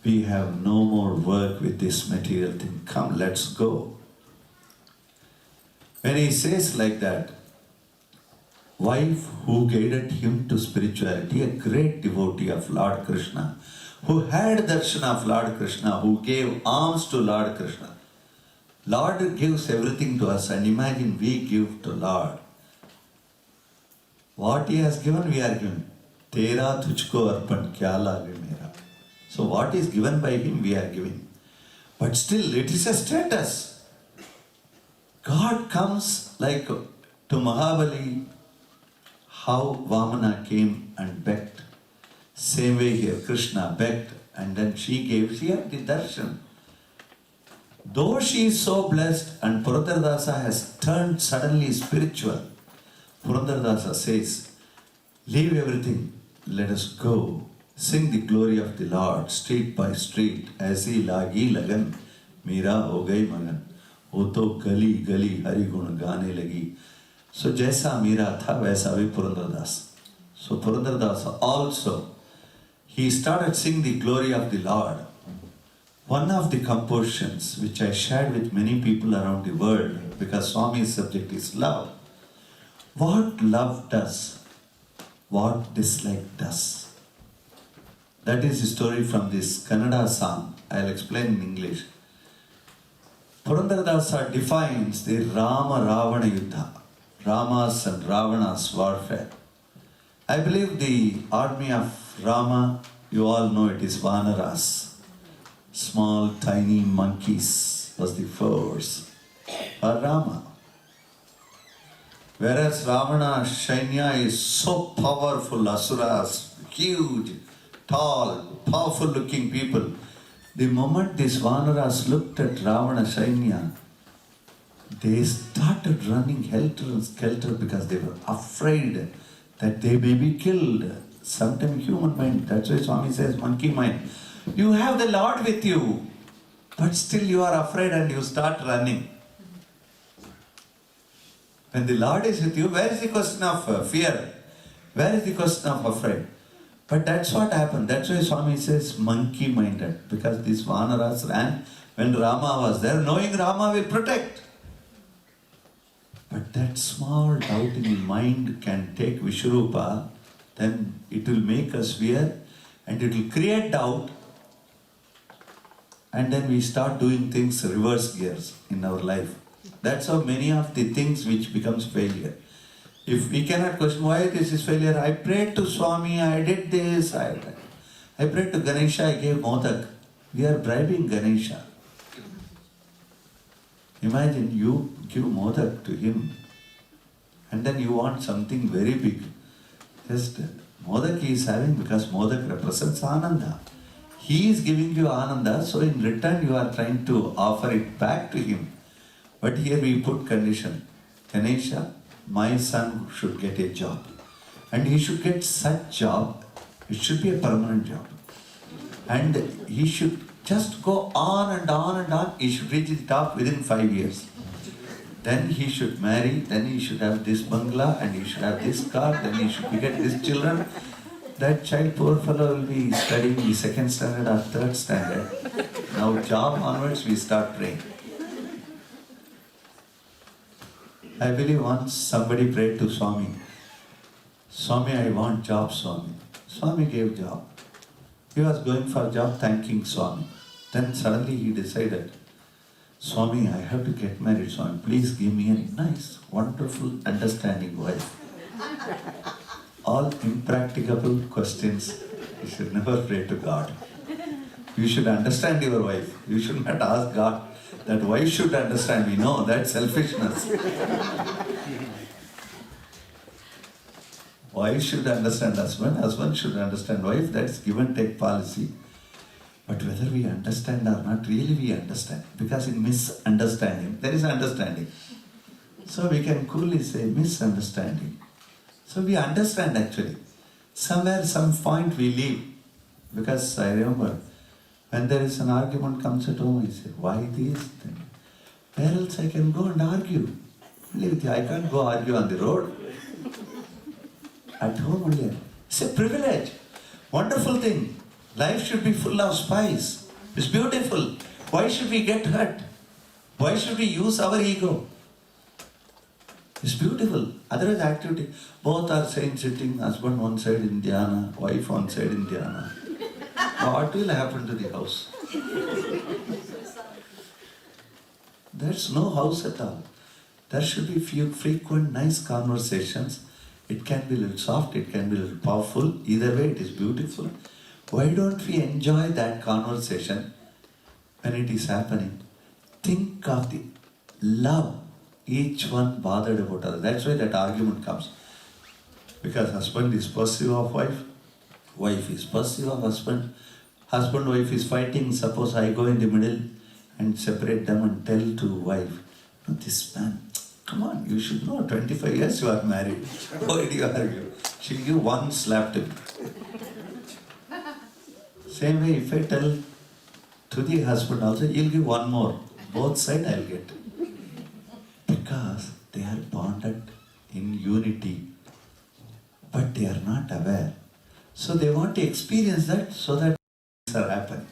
we have no more work with this material thing. Come, let's go. When he says like that, wife who guided him to spirituality, a great devotee of Lord Krishna, who had darshan of Lord Krishna, who gave alms to Lord Krishna. Lord gives everything to us, and imagine we give to Lord. What he has given, we are given. Tera tujhko arpan kya lage mera. So what is given by him, we are giving. But still, it is a status. God comes like to Mahabali, how Vamana came and begged. Same way here, Krishna begged and then she gave. She had the darshan. Though she is so blessed and Purandaradasa has turned suddenly spiritual, Purandaradasa says, leave everything, let us go. Sing the glory of the Lord, street by street, aisi lagi lagan, mera ho gayi magan, wo to gali gali hari gun gaane lagi. So jaisa mera tha, vaisa bhi Purandaradasa. So Purandaradasa also, he started singing the glory of the Lord. One of the compositions which I shared with many people around the world, because Swami's subject is love. What love does, what dislike does. That is the story from this Kannada song. I'll explain in English. Purandaradasa defines the Rama-Ravana Yuddha, Rama's and Ravana's warfare. I believe the army of Rama, you all know it is Vanaras. Small, tiny monkeys was the force for Rama. Whereas Ravana Shainya is so powerful, Asuras, huge, tall, powerful looking people. The moment these Vanaras looked at Ravana Shainya, they started running helter and skelter because they were afraid that they may be killed. Sometimes human mind, that's why Swami says monkey mind. You have the Lord with you, but still you are afraid and you start running. When the Lord is with you, where is the question of fear? Where is the question of afraid? But that's what happened. That's why Swami says monkey-minded. Because these Vanaras ran when Rama was there, knowing Rama will protect. But that small doubt in the mind can take Vishwarupa, then it will make us fear and it will create doubt. And then we start doing things reverse gears in our life. That's how many of the things which becomes failure. If we cannot question why this is failure, I prayed to Swami, I did this, I prayed to Ganesha, I gave modak. We are bribing Ganesha. Imagine you give modak to him and then you want something very big. Just modak he is having because modak represents Ananda. He is giving you Ananda, so in return you are trying to offer it back to him. But here we put condition. Ganesha, my son should get a job. And he should get such job, it should be a permanent job. And he should just go on and on and on. He should reach the top within 5 years. Then he should marry, then he should have this bungalow, and he should have this car, then he should get these children. That child, poor fellow, will be studying the 2nd standard or 3rd standard. Now job onwards, we start praying. I believe once somebody prayed to Swami, Swami, I want job, Swami. Swami gave job. He was going for job thanking Swami. Then suddenly he decided, Swami, I have to get married, Swami. Please give me a nice, wonderful, understanding wife. All impracticable questions, you should never pray to God. You should understand your wife. You should not ask God that wife should understand me. No, that's selfishness. Wife should understand husband, husband should understand wife. That's give and take policy. But whether we understand or not, really we understand. Because in misunderstanding, there is understanding. So we can coolly say misunderstanding. So we understand actually. Somewhere, some point we leave. Because I remember, when there is an argument comes at home, I say, why this thing? Where else I can go and argue? I can't go argue on the road. At home only. It's a privilege. Wonderful thing. Life should be full of spice. It's beautiful. Why should we get hurt? Why should we use our ego? It's beautiful. Otherwise activity. Both are sitting, husband one side in dhyana, wife one side in dhyana. What will happen to the house? There's no house at all. There should be few frequent, nice conversations. It can be a little soft, it can be a little powerful. Either way, it is beautiful. Why don't we enjoy that conversation when it is happening? Think of the love each one bothered about other. That's why that argument comes. Because husband is possessive of wife, wife is possessive of husband, husband, wife is fighting. Suppose I go in the middle and separate them and tell to wife, no, this man, come on, you should know, 25 years you are married. Why do you argue? She'll give one slap to me. Same way, if I tell to the husband also, he'll give one more. Both sides I'll get. Because they are bonded in unity, but they are not aware. So they want to experience that so that things are happening.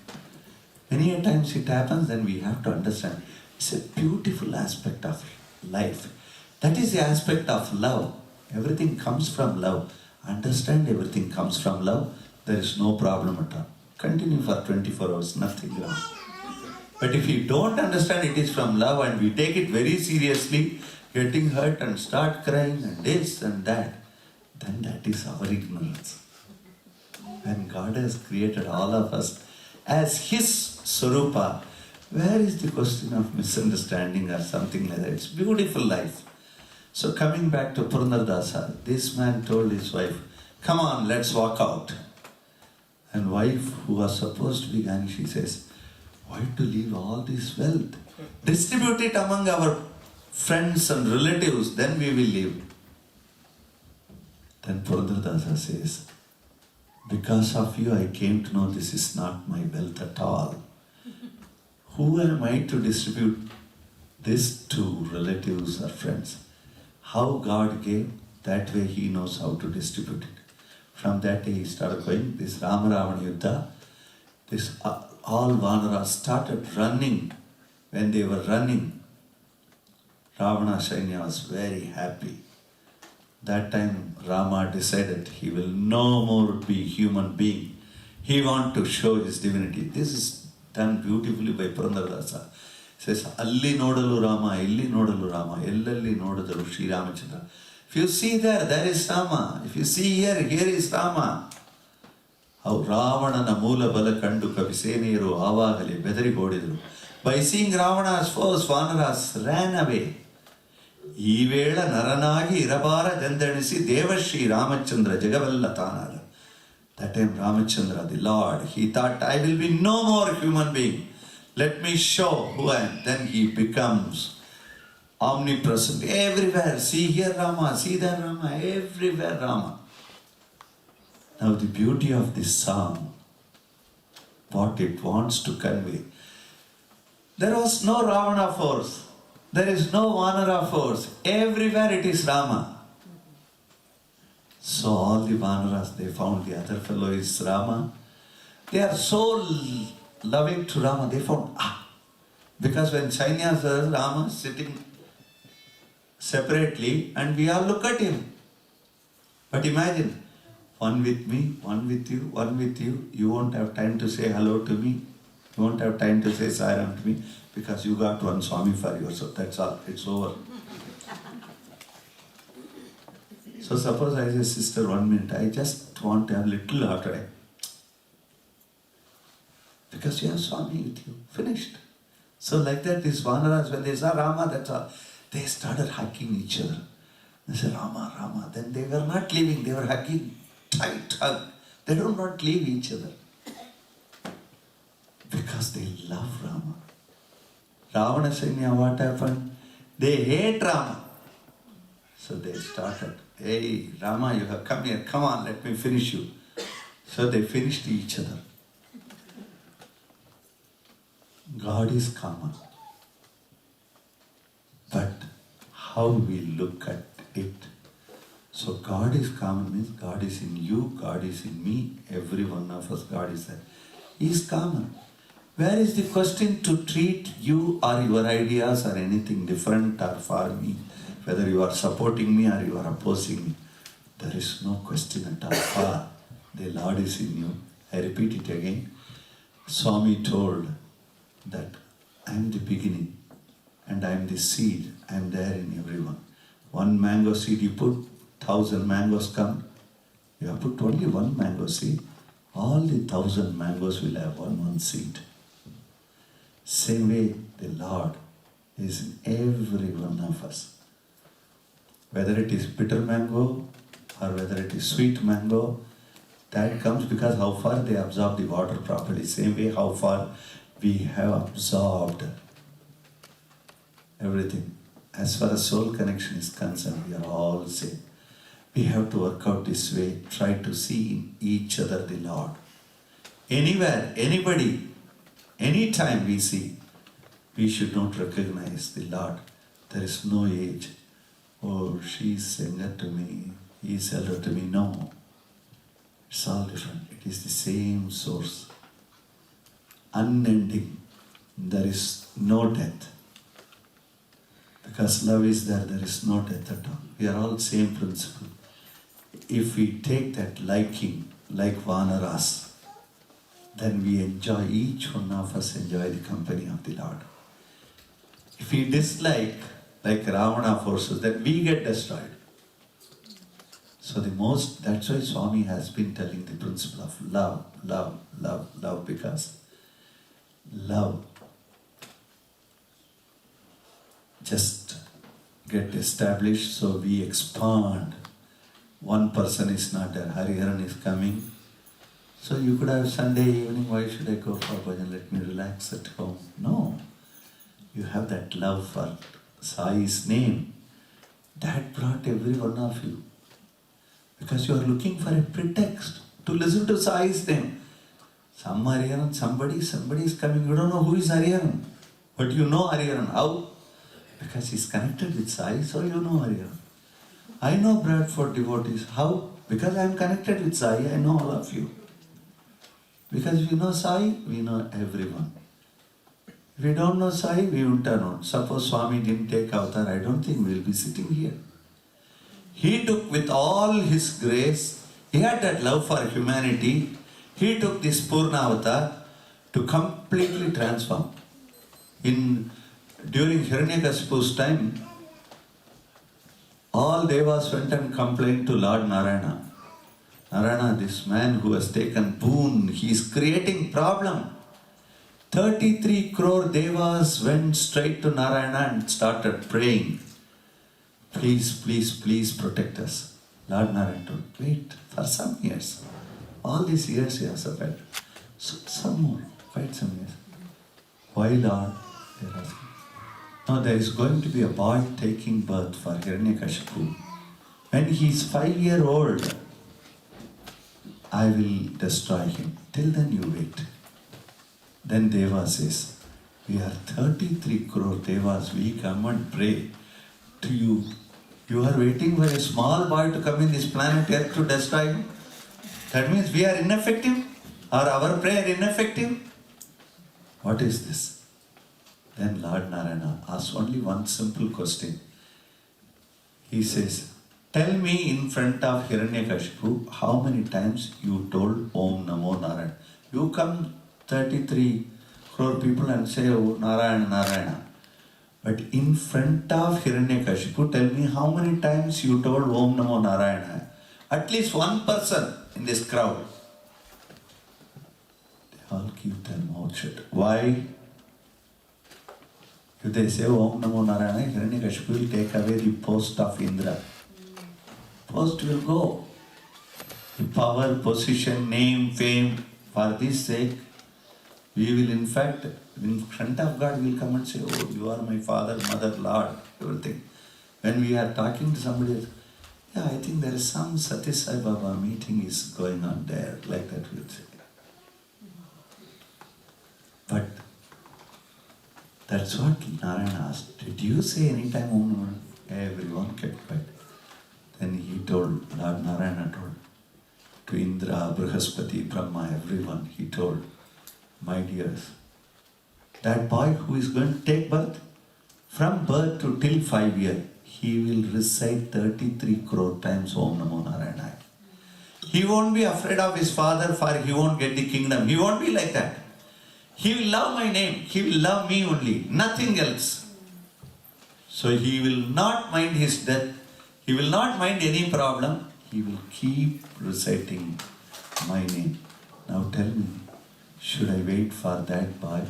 Many a times it happens, then we have to understand. It's a beautiful aspect of life. That is the aspect of love. Everything comes from love. Understand everything comes from love. There is no problem at all. Continue for 24 hours, nothing wrong. But if you don't understand it is from love and we take it very seriously, getting hurt and start crying and this and that, then that is our ignorance. When God has created all of us as His Swarupa, where is the question of misunderstanding or something like that? It's beautiful life. So coming back to Purandardasa, this man told his wife, come on, let's walk out. And wife, who was supposed to be Gani, she says, why to leave all this wealth? Distribute it among our friends and relatives, then we will leave. Then Purandardasa says, because of you I came to know this is not my wealth at all. Who am I to distribute this to relatives or friends? How God gave, that way He knows how to distribute it. From that day He started going, this Rama Ravana Yuddha, this all Vanaras started running. When they were running, Ravana Sainya was very happy. That time Rama decided he will no more be human being. He wants to show his divinity. This is done beautifully by Purandardasa. He says, Alli nodalu Rama, illi nodalu Rama, ellalli nodadalu Sri Ramachandra. If you see there is Rama. If you see here is Rama. How Ravanana moola bala kandu kaviseneyaru avagale bedari bodidru. By seeing Ravana's force, Vanaras ran away. Ivela naranagi irabara jandanisi Devashri Ramachandra Jagavalla Tanara. That time Ramachandra, the Lord, he thought, I will be no more human being. Let me show who I am. Then he becomes omnipresent. Everywhere. See here Rama, see there Rama, everywhere Rama. Now the beauty of this song, what it wants to convey. There was no Ravana force. There is no Vanara force. Everywhere it is Rama. So all the Vanaras, they found the other fellow is Rama. They are so loving to Rama. They found, because when Sainyas are Rama sitting separately and we all look at him. But imagine, one with me, one with you, one with you. You won't have time to say hello to me. You won't have time to say Sairam to me because you got one Swami for yourself. That's all. It's over. So suppose I say, sister, 1 minute. I just want to have a little heart attack. Because you have Swami with you. Finished. So like that, these Vanaras, when they saw Rama, that's all. They started hugging each other. They said, Rama, Rama. Then they were not leaving. They were hugging. Tight hug. They don't want to leave each other. Because they love Rama. Ravana Sainya, what happened? They hate Rama. So they started, hey Rama, you have come here, come on, let me finish you. So they finished each other. God is common. But how we look at it. So God is common means God is in you, God is in me, every one of us, God is there. He is common. Where is the question to treat you or your ideas or anything different or for me? Whether you are supporting me or you are opposing me. There is no question at all. For the Lord is in you. I repeat it again. Swami told that I am the beginning and I am the seed. I am there in everyone. One mango seed you put, 1,000 mangoes come. You have put only one mango seed. All the 1,000 mangoes will have one seed. Same way, the Lord is in every one of us. Whether it is bitter mango or whether it is sweet mango, that comes because how far they absorb the water properly. Same way, how far we have absorbed everything. As far as soul connection is concerned, we are all same. We have to work out this way, try to see in each other the Lord. Anywhere, anybody, anytime we see, we should not recognize the Lord. There is no age. Oh, she is younger to me, he is elder to me. No. It's all different. It is the same source. unending. There is no death. Because love is there, there is no death at all. We are all same principle. If we take that liking like Vanaras, then we enjoy, each one of us enjoy the company of the Lord. If we dislike like Ravana forces, then we get destroyed. So that's why Swami has been telling the principle of love, love, love, love, because love just get established, so we expand. One person is not there, Hariharan is coming. So you could have Sunday evening, why should I go for bhajan, let me relax at home. No, you have that love for Sai's name. That brought every one of you. Because you are looking for a pretext to listen to Sai's name. Some Hariharan, somebody is coming, you don't know who is Hariharan. But you know Hariharan. How? Because he's connected with Sai, so you know Hariharan. I know Bradford devotees. How? Because I am connected with Sai, I know all of you. Because we know Sai, we know everyone. If we don't know Sai, we won't know. Suppose Swami didn't take avatar, I don't think we will be sitting here. He took with all his grace, he had that love for humanity, he took this Purna avatar to completely transform. During Hiranyakashipu's time, all devas went and complained to Lord Narayana. Narayana, this man who has taken boon, he is creating problem. 33 crore devas went straight to Narayana and started praying. Please, please, please protect us. Lord Narayana told, wait for some years. All these years he has suffered. So, some more, wait some years. Why Lord? They are asking. Now there is going to be a boy taking birth for Hiranyakashipu. When he is 5-year-old, I will destroy him. Till then you wait. Then Deva says, we are 33 crore Devas, we come and pray to you. You are waiting for a small boy to come in this planet Earth to destroy him? That means we are ineffective? Or our prayer ineffective? What is this? Then Lord Narayana asks only one simple question. He says, tell me in front of Hiranyakashipu how many times you told Om Namo Narayana. You come 33 crore people and say, oh, Narayana, Narayana. But in front of Hiranyakashipu, tell me how many times you told Om Namo Narayana. At least one person in this crowd. They all keep their mouth shut. Why? If they say Om Namo Narayana, Hiranyakashipu will take away the post of Indra. Post will go. The power, position, name, fame, for this sake, we will in fact, in front of God, we will come and say, oh, you are my father, mother, Lord, everything. When we are talking to somebody else, yeah, I think there is some Sati Sai Baba meeting is going on there, like that we will say. But that's what Narayana asked. Did you say any time Om Namo? Everyone kept quiet. Then he told, Lord Narayana told, to Indra, Brihaspati, Brahma, everyone, he told, my dears, that boy who is going to take birth, from birth to till 5 years, he will recite 33 crore times Om Namo Narayana. He won't be afraid of his father, for he won't get the kingdom. He won't be like that. He will love my name. He will love me only, nothing else. So he will not mind his death. He will not mind any problem. He will keep reciting my name. Now tell me, should I wait for that boy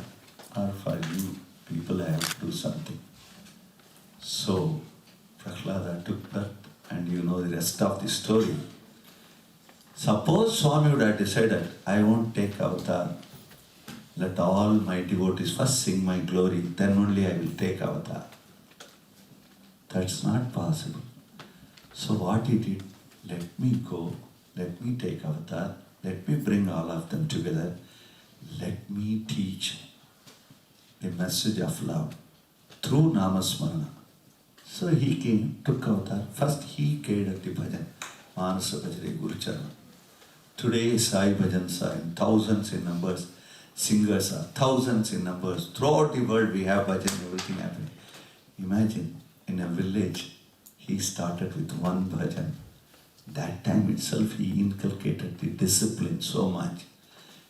or for you? People, I have to do something. So Prahlada took birth, and you know the rest of the story. Suppose Swami would have decided, I won't take avatar. Let all my devotees first sing my glory, then only I will take avatar. That's not possible. So what he did, let me go, let me take avatar, let me bring all of them together, let me teach the message of love through Namasmarana. So he came, took avatar. First he carried the bhajan, Manasa Bhajare Guru Charana. Today Sai Bhajans are in thousands in numbers. singers are thousands in numbers. Throughout the world we have bhajan, everything happening. Imagine, in a village, he started with one bhajan. That time itself he inculcated the discipline so much.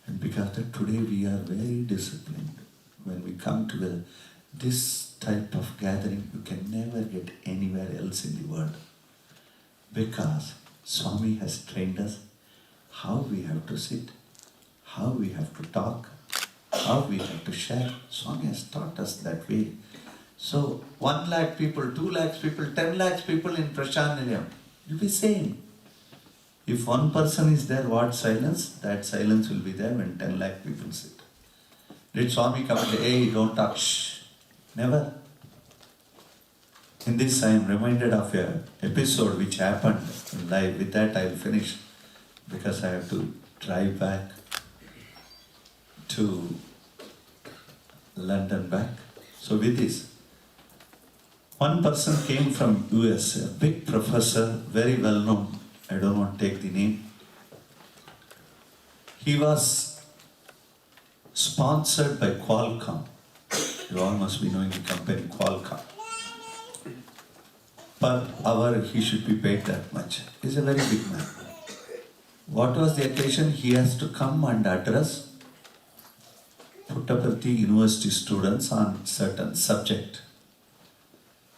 And because of that, today we are very disciplined. When we come together, this type of gathering you can never get anywhere else in the world. Because Swami has trained us how we have to sit, how we have to talk, how we have to share. Swami has taught us that way. So 1 lakh people, 2 lakhs people, 10 lakhs people in Prashant Nilayam, you'll be same. If one person is there, what silence? That silence will be there when 10 lakh people sit. Did Swami come and say, hey, don't talk, shh? Never. In this I am reminded of an episode which happened live. With that I will finish because I have to drive back to London back. So with this, one person came from US, a big professor, very well known. I don't want to take the name. He was sponsored by Qualcomm. You all must be knowing the company Qualcomm. Per hour he should be paid that much. He's a very big man. What was the occasion? He has to come and address Puttaparthi University students on certain subject.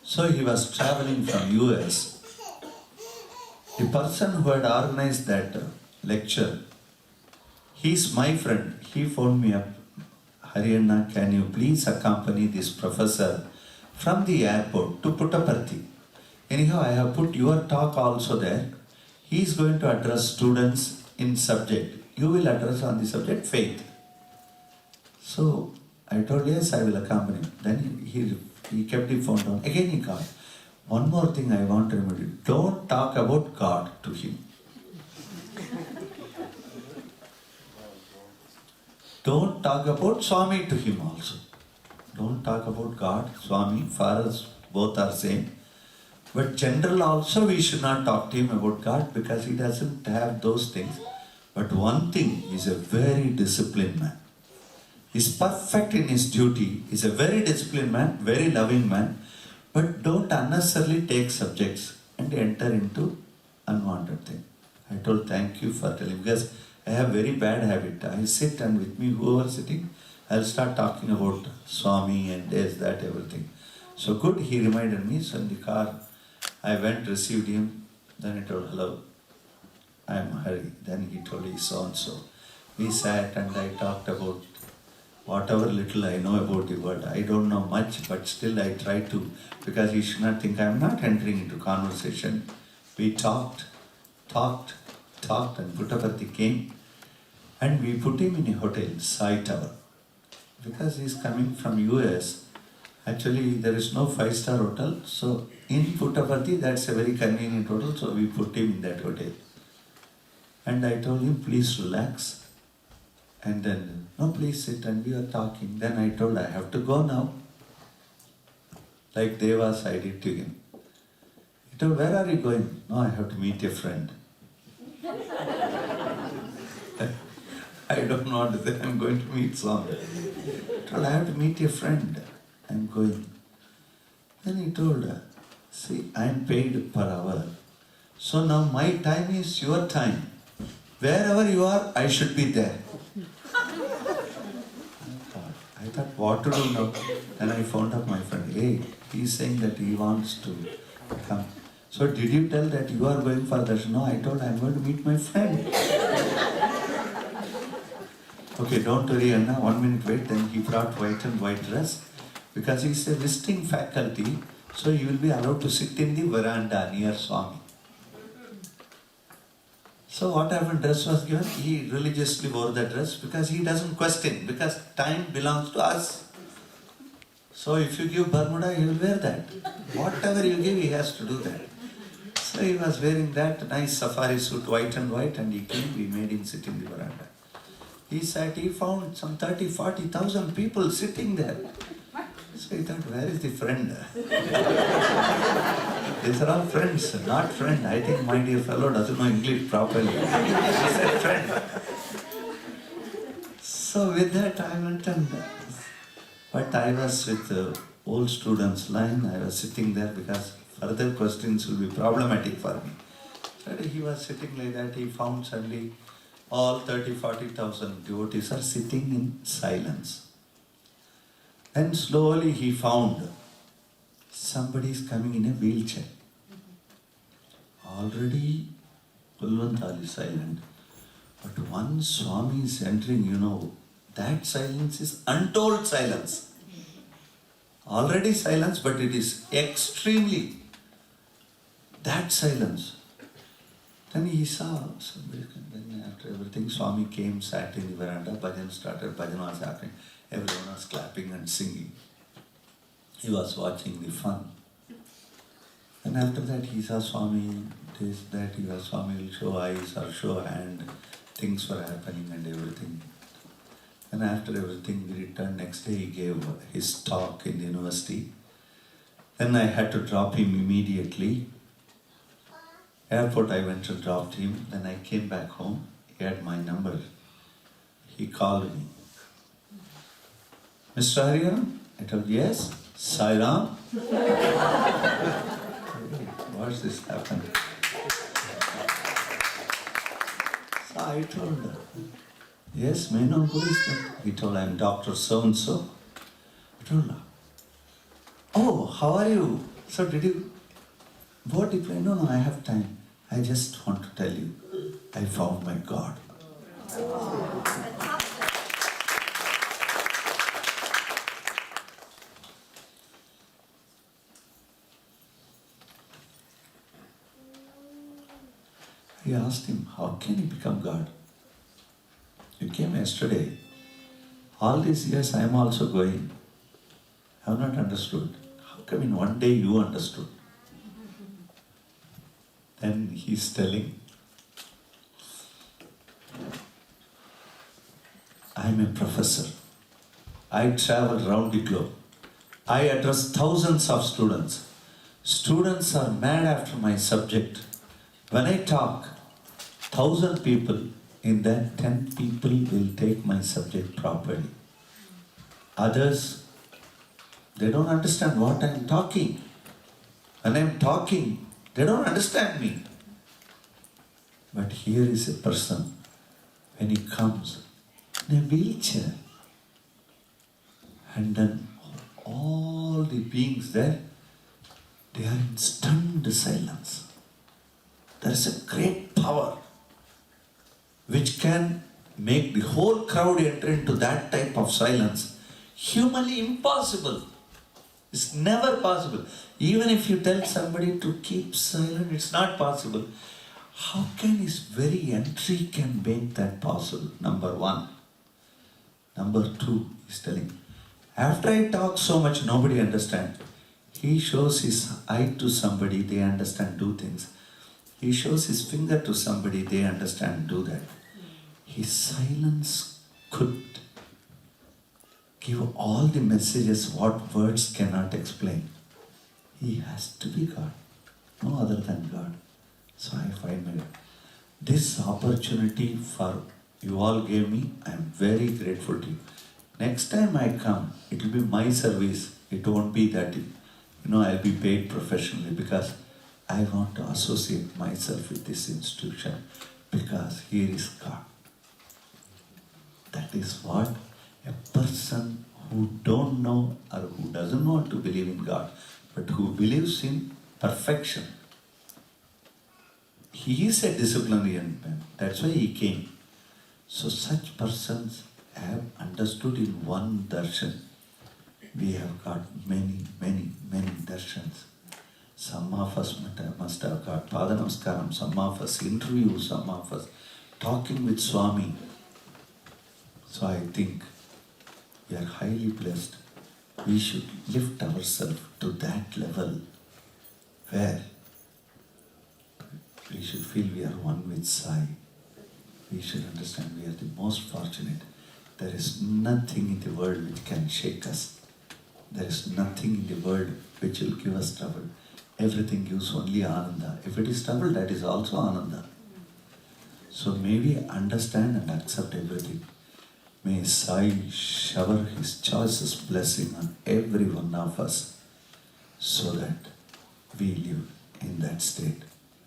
So he was traveling from US. The person who had organized that lecture, he's my friend. He phoned me up, Haryana, can you please accompany this professor from the airport to Puttaparthi? Anyhow, I have put your talk also there. He is going to address students in subject. You will address on the subject faith. So I told, yes, I will accompany him. Then he kept the phone down. Again he called. One more thing I want to remind you. Don't talk about God to him. Don't talk about Swami to him also. Don't talk about God, Swami, for us both are same. But general also we should not talk to him about God because he doesn't have those things. But one thing, he is a very disciplined man. He is perfect in his duty. He is a very disciplined man, very loving man. But don't unnecessarily take subjects and enter into unwanted things. I told thank you for telling because I have very bad habit. I sit and with me, whoever sitting, I'll start talking about Swami and this, that, everything. So good, he reminded me. So in the car, I went, received him. Then I told, hello, I am Hari. Then he told, he so and so. We sat and I talked about whatever little I know about the world. I don't know much, but still I try to, because he should not think I am not entering into conversation. We talked, and Puttaparthi came and we put him in a hotel, Sai Tower. Because he is coming from US, actually there is no 5-star hotel, so in Puttaparthi that's a very convenient hotel, so we put him in that hotel. And I told him, please relax. And then, no, please sit, and we are talking. Then I told, I have to go now. Like Devas, I did to him. He told, where are you going? No, I have to meet a friend. I don't know what to say, I'm going to meet Swami. He told, I have to meet a friend. I'm going. Then he told her, see, I'm paid per hour. So now my time is your time. Wherever you are, I should be there. I thought, what to do now? Then I found out my friend, hey, he's saying that he wants to come. So did you tell that you are going for darshan? No, I told I'm going to meet my friend. Okay, don't worry, Anna, 1 minute wait. Then he brought white and white dress. Because he's a visiting faculty, so you will be allowed to sit in the veranda near Swami. So what happened, dress was given, he religiously wore the dress because he doesn't question, because time belongs to us. So if you give Bermuda, he will wear that. Whatever you give, he has to do that. So he was wearing that nice safari suit, white, and he came, we made him sit in the veranda. He sat, he found some 30,000-40,000 people sitting there. So he thought, where is the friend? These are all friends, not friend. I think my dear fellow doesn't know English properly. He said friend. So with that I went and, but I was with the old students line, I was sitting there because further questions will be problematic for me. So he was sitting like that, he found suddenly all 30,000-40,000 devotees are sitting in silence. Then slowly he found somebody is coming in a wheelchair. Already Pulvantal is silent. But once Swami is entering, that silence is untold silence. Already silence, but it is extremely that silence. Then he saw somebody, then after everything, Swami came, sat in the veranda, bhajan started, bhajan was happening. Everyone was clapping and singing. He was watching the fun. And after that he saw Swami, this, that, Swami will show eyes or show hand, things were happening and everything. And after everything we returned, next day he gave his talk in the university. Then I had to drop him immediately. Airport I went and dropped him, then I came back home, he had my number. He called me. Mr. Hariharan? I told, yes. Sairam? What's this happened? So I told her, yes, may I know who is that? He told, I'm Dr. So-and-so. I told her, oh, how are you? So did you, what if I, no, I have time. I just want to tell you, I found my God. I asked him, how can you become God? You came yesterday. All these years I am also going. I have not understood. How come in one day you understood? Then he's telling, I am a professor. I travel around the globe. I address thousands of students. Students are mad after my subject. When I talk, 1,000 people, in that 10 people will take my subject properly. Others, they don't understand what I am talking. When I am talking, they don't understand me. But here is a person, when he comes in a wheelchair, and then all the beings there, they are in stunned silence. There is a great power which can make the whole crowd enter into that type of silence. Humanly impossible. It's never possible. Even if you tell somebody to keep silent, it's not possible. How can his very entry can make that possible? Number one. Number two, he's telling, after I talk so much, nobody understands. He shows his eye to somebody, they understand, do things. He shows his finger to somebody, they understand, do that. His silence could give all the messages what words cannot explain. He has to be God, no other than God. So I find this opportunity for you all gave me, I am very grateful to you. Next time I come, it will be my service. It won't be that, I'll be paid professionally, because I want to associate myself with this institution, because here is God. That is what a person who don't know or who doesn't want to believe in God, but who believes in perfection. He is a disciplinarian man. That's why he came. So such persons have understood in one darshan. We have got many, many, many darshans. Some of us must have got Pada Namaskaram, some of us interviews, some of us talking with Swami. So I think we are highly blessed. We should lift ourselves to that level where we should feel we are one with Sai. We should understand we are the most fortunate. There is nothing in the world which can shake us. There is nothing in the world which will give us trouble. Everything gives only Ananda. If it is trouble, that is also Ananda. So may we understand and accept everything. May Sai shower his choicest blessing on every one of us so that we live in that state.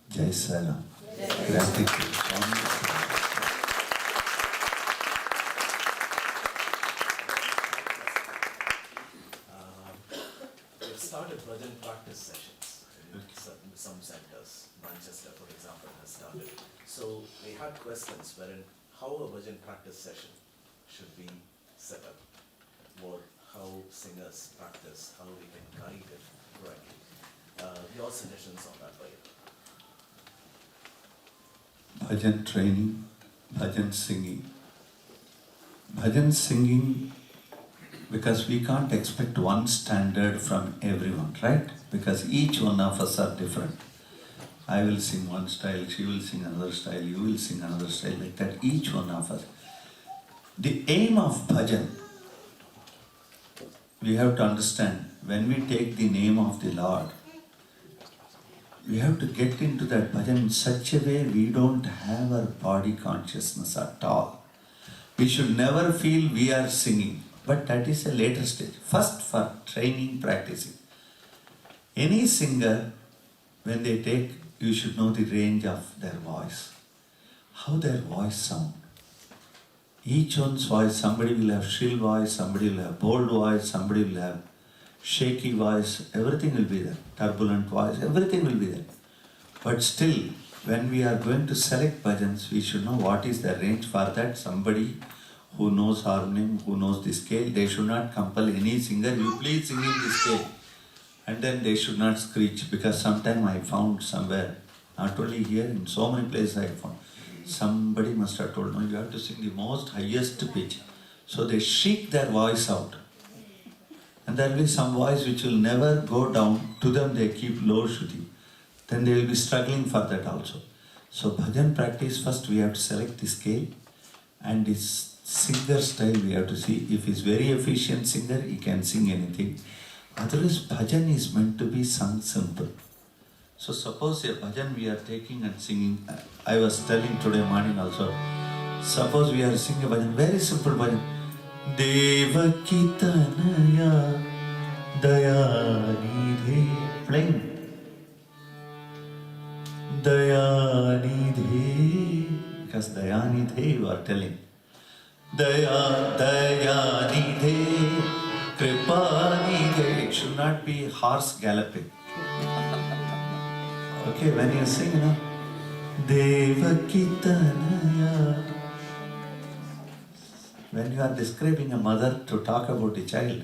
Jai Salam. Gratitude. We've started bhajan practice sessions in some centers. Manchester, for example, has started. So we had questions wherein how a bhajan practice session should be set up, or how singers practice, how we can guide it correctly. Your suggestions on that, Bhaiya? Bhajan training, bhajan singing. Bhajan singing, because we can't expect one standard from everyone, right? Because each one of us are different. I will sing one style, she will sing another style, you will sing another style, like that, each one of us. The aim of bhajan, we have to understand, when we take the name of the Lord, we have to get into that bhajan in such a way we don't have our body consciousness at all. We should never feel we are singing, but that is a later stage. First for training, practicing. Any singer, when they take, you should know the range of their voice, how their voice sound. Each one's voice, somebody will have shrill voice, somebody will have bold voice, somebody will have shaky voice, everything will be there, turbulent voice, everything will be there. But still, when we are going to select bhajans, we should know what is the range. For that, somebody who knows harmonium, who knows the scale, they should not compel any singer, you please sing in the scale. And then they should not screech, because sometime I found somewhere, not only here, in so many places I found, somebody must have told, no, you have to sing the most highest pitch. So they shriek their voice out. And there will be some voice which will never go down. To them they keep low shruti. Then they will be struggling for that also. So bhajan practice, first we have to select the scale and his singer style we have to see. If he's very efficient singer, he can sing anything. Otherwise bhajan is meant to be sung simple. So suppose a bhajan we are taking and singing, I was telling today morning also, suppose we are singing a bhajan, very simple bhajan. Devaki tanaya dayanidhe, plain. Dayanidhe, because dayanidhe you are telling. Dayanidhe, kripanidhe, it should not be horse galloping. Okay, when you sing, Devaki tanaya. When you are describing a mother to talk about a child,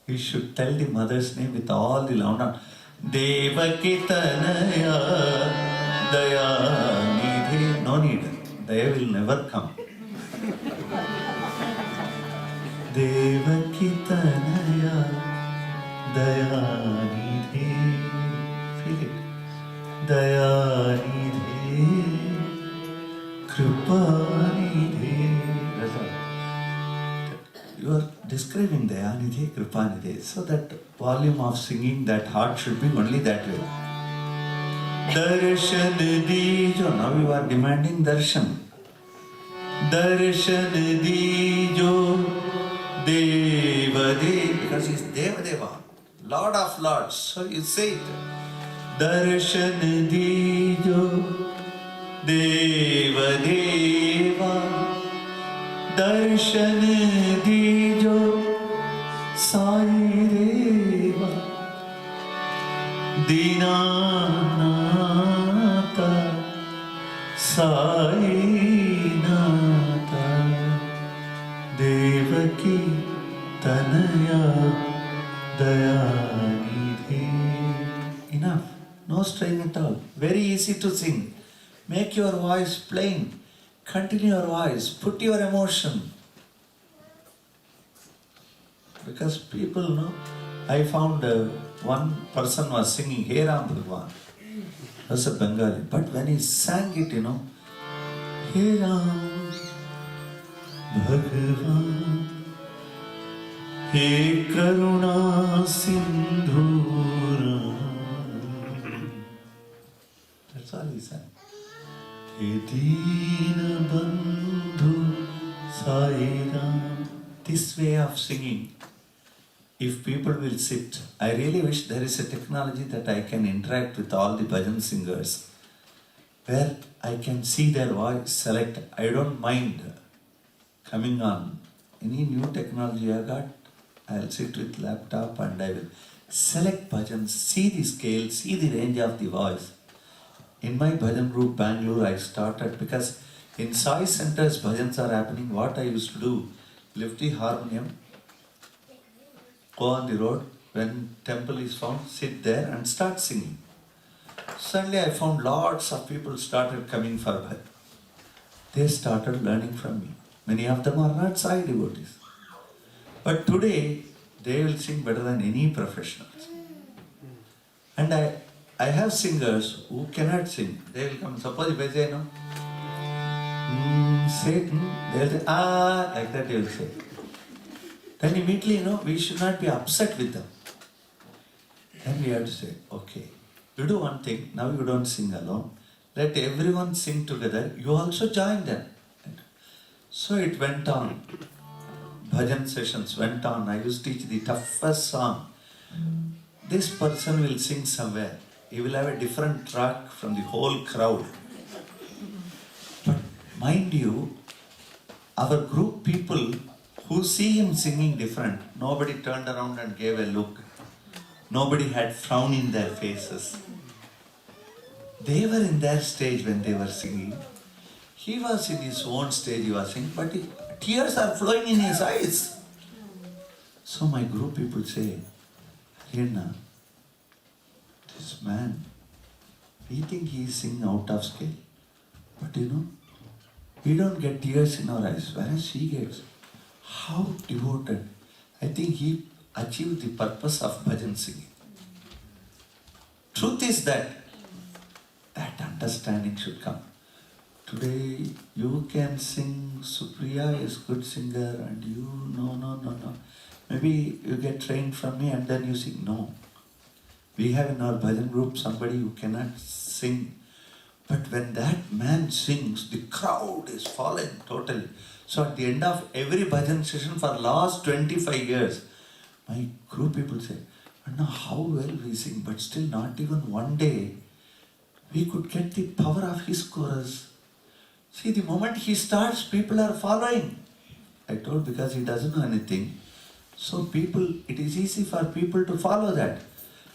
you should tell the mother's name with all the love. Devaki tanaya dayanidhe. No need. Daya will never come. Devaki tanaya dayanidhe. Feel it. Dayanidhe kripanidhe. That's all. You are describing Dayanidhe, Kripanidhe, so that volume of singing, that heart should be only that way. Darshan dijo, now you are demanding darshan. Darshan dijo Deva Deva, because he is Deva Deva, Lord of Lords. So you say it. Darshan dijo Deva Deva. Darshan dijo Sai Deva Dinanata Sai Nata Devaki Tanaya Dayanidhe. Enough, no strain at all, very easy to sing. Make your voice plain. Continue your voice, put your emotion. Because people know, I found one person was singing He Ram Bhagwan. That's a Bengali. But when he sang it, He Ram Bhagwan, He Karuna Sindhura. That's all he sang. He Deen Bandhu Sai Ram. This way of singing, if people will sit, I really wish there is a technology that I can interact with all the bhajan singers, where I can see their voice, select. I don't mind coming on. Any new technology I got, I'll sit with laptop and I will select bhajans, see the scale, see the range of the voice. In my bhajan group Bangalore, I started because in Sai centers bhajans are happening. What I used to do, lift the harmonium, go on the road, when temple is found, sit there and start singing. Suddenly I found lots of people started coming for bhajan. They started learning from me. Many of them are not Sai devotees. But today, they will sing better than any professionals. And I have singers who cannot sing. They will come, suppose if I say, no, say, they will say, ah, like that they will say. Then immediately, we should not be upset with them. Then we have to say, okay, you do one thing, now you don't sing alone. Let everyone sing together, you also join them. So it went on. Bhajan sessions went on. I used to teach the toughest song. This person will sing somewhere. He will have a different track from the whole crowd. But mind you, our group people who see him singing different, nobody turned around and gave a look. Nobody had frown in their faces. They were in their stage when they were singing. He was in his own stage, he was singing, but tears are flowing in his eyes. So my group people say, Hirna, this man, we think he is singing out of scale. But we don't get tears in our eyes, whereas she gets. How devoted. I think he achieved the purpose of bhajan singing. Truth is that understanding should come. Today you can sing, Supriya is good singer and you, no. Maybe you get trained from me and then you sing. No. We have in our bhajan group somebody who cannot sing. But when that man sings, the crowd is fallen totally. So at the end of every bhajan session for last 25 years, my group people say, Anna, how well we sing, but still not even one day we could get the power of his chorus. See, the moment he starts, people are following. I told because he doesn't know anything. So it is easy for people to follow that.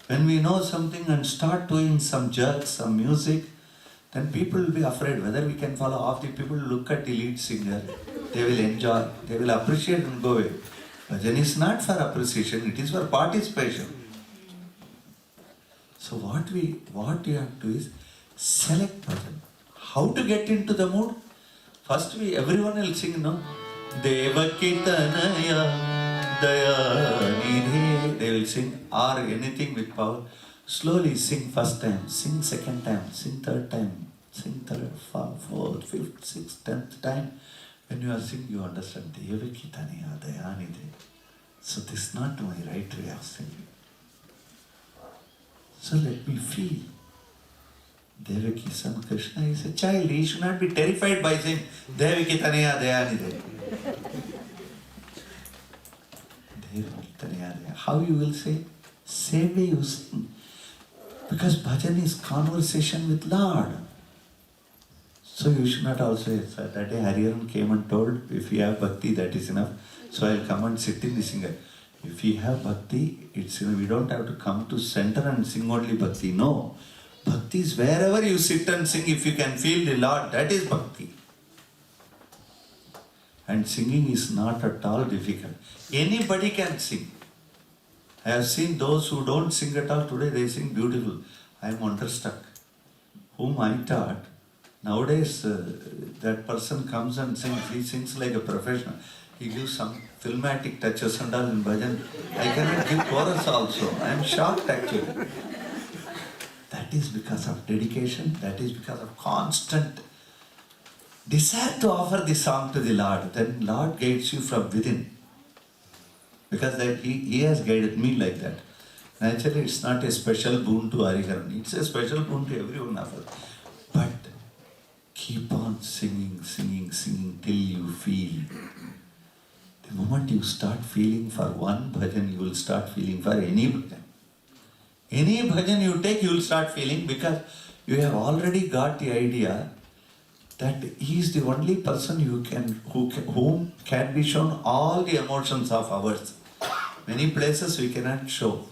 When we know something and start doing some jerks, some music, then people will be afraid whether we can follow. Half the people look at the lead singer, they will enjoy, they will appreciate and go away. Bhajan is not for appreciation, it is for participation. So what you have to do is select bhajan. How to get into the mood? First everyone will sing, no? Devaki tanaya daya nidhe. They will sing or anything with power. Slowly sing first time, sing second time, sing third time, sing third, fourth, fifth, sixth, 10th time. When you are singing, you understand Devaki tanaya daya nidhe. So this is not my right way of singing. So let me feel. Devaki son Krishna is a child. He should not be terrified by saying Devaki tanaya dayanide. Devaki tanaya daya. How you will say? Same way you sing. Because bhajan is conversation with Lord. So you should not also say, that day Hariharan came and told, if you have bhakti, that is enough. So I will come and sit in the singer. If we have bhakti, it's enough. We don't have to come to center and sing only bhakti. No. Bhakti is wherever you sit and sing, if you can feel the Lord, that is bhakti. And singing is not at all difficult. Anybody can sing. I have seen those who don't sing at all today, they sing beautiful. I am wonderstruck. Whom I taught, nowadays that person comes and sings, he sings like a professional. He gives some filmatic touches and all in bhajan. I cannot give chorus also. I am shocked actually. That is because of dedication, that is because of constant desire to offer the song to the Lord. Then Lord guides you from within. Because that he has guided me like that. Naturally, it's not a special boon to Hariharan. It's a special boon to every one of us. But keep on singing, singing, singing till you feel. The moment you start feeling for one bhajan, you will start feeling for any bhajan. Any bhajan you take, you will start feeling, because you have already got the idea that he is the only person whom can be shown all the emotions of ours. Many places we cannot show.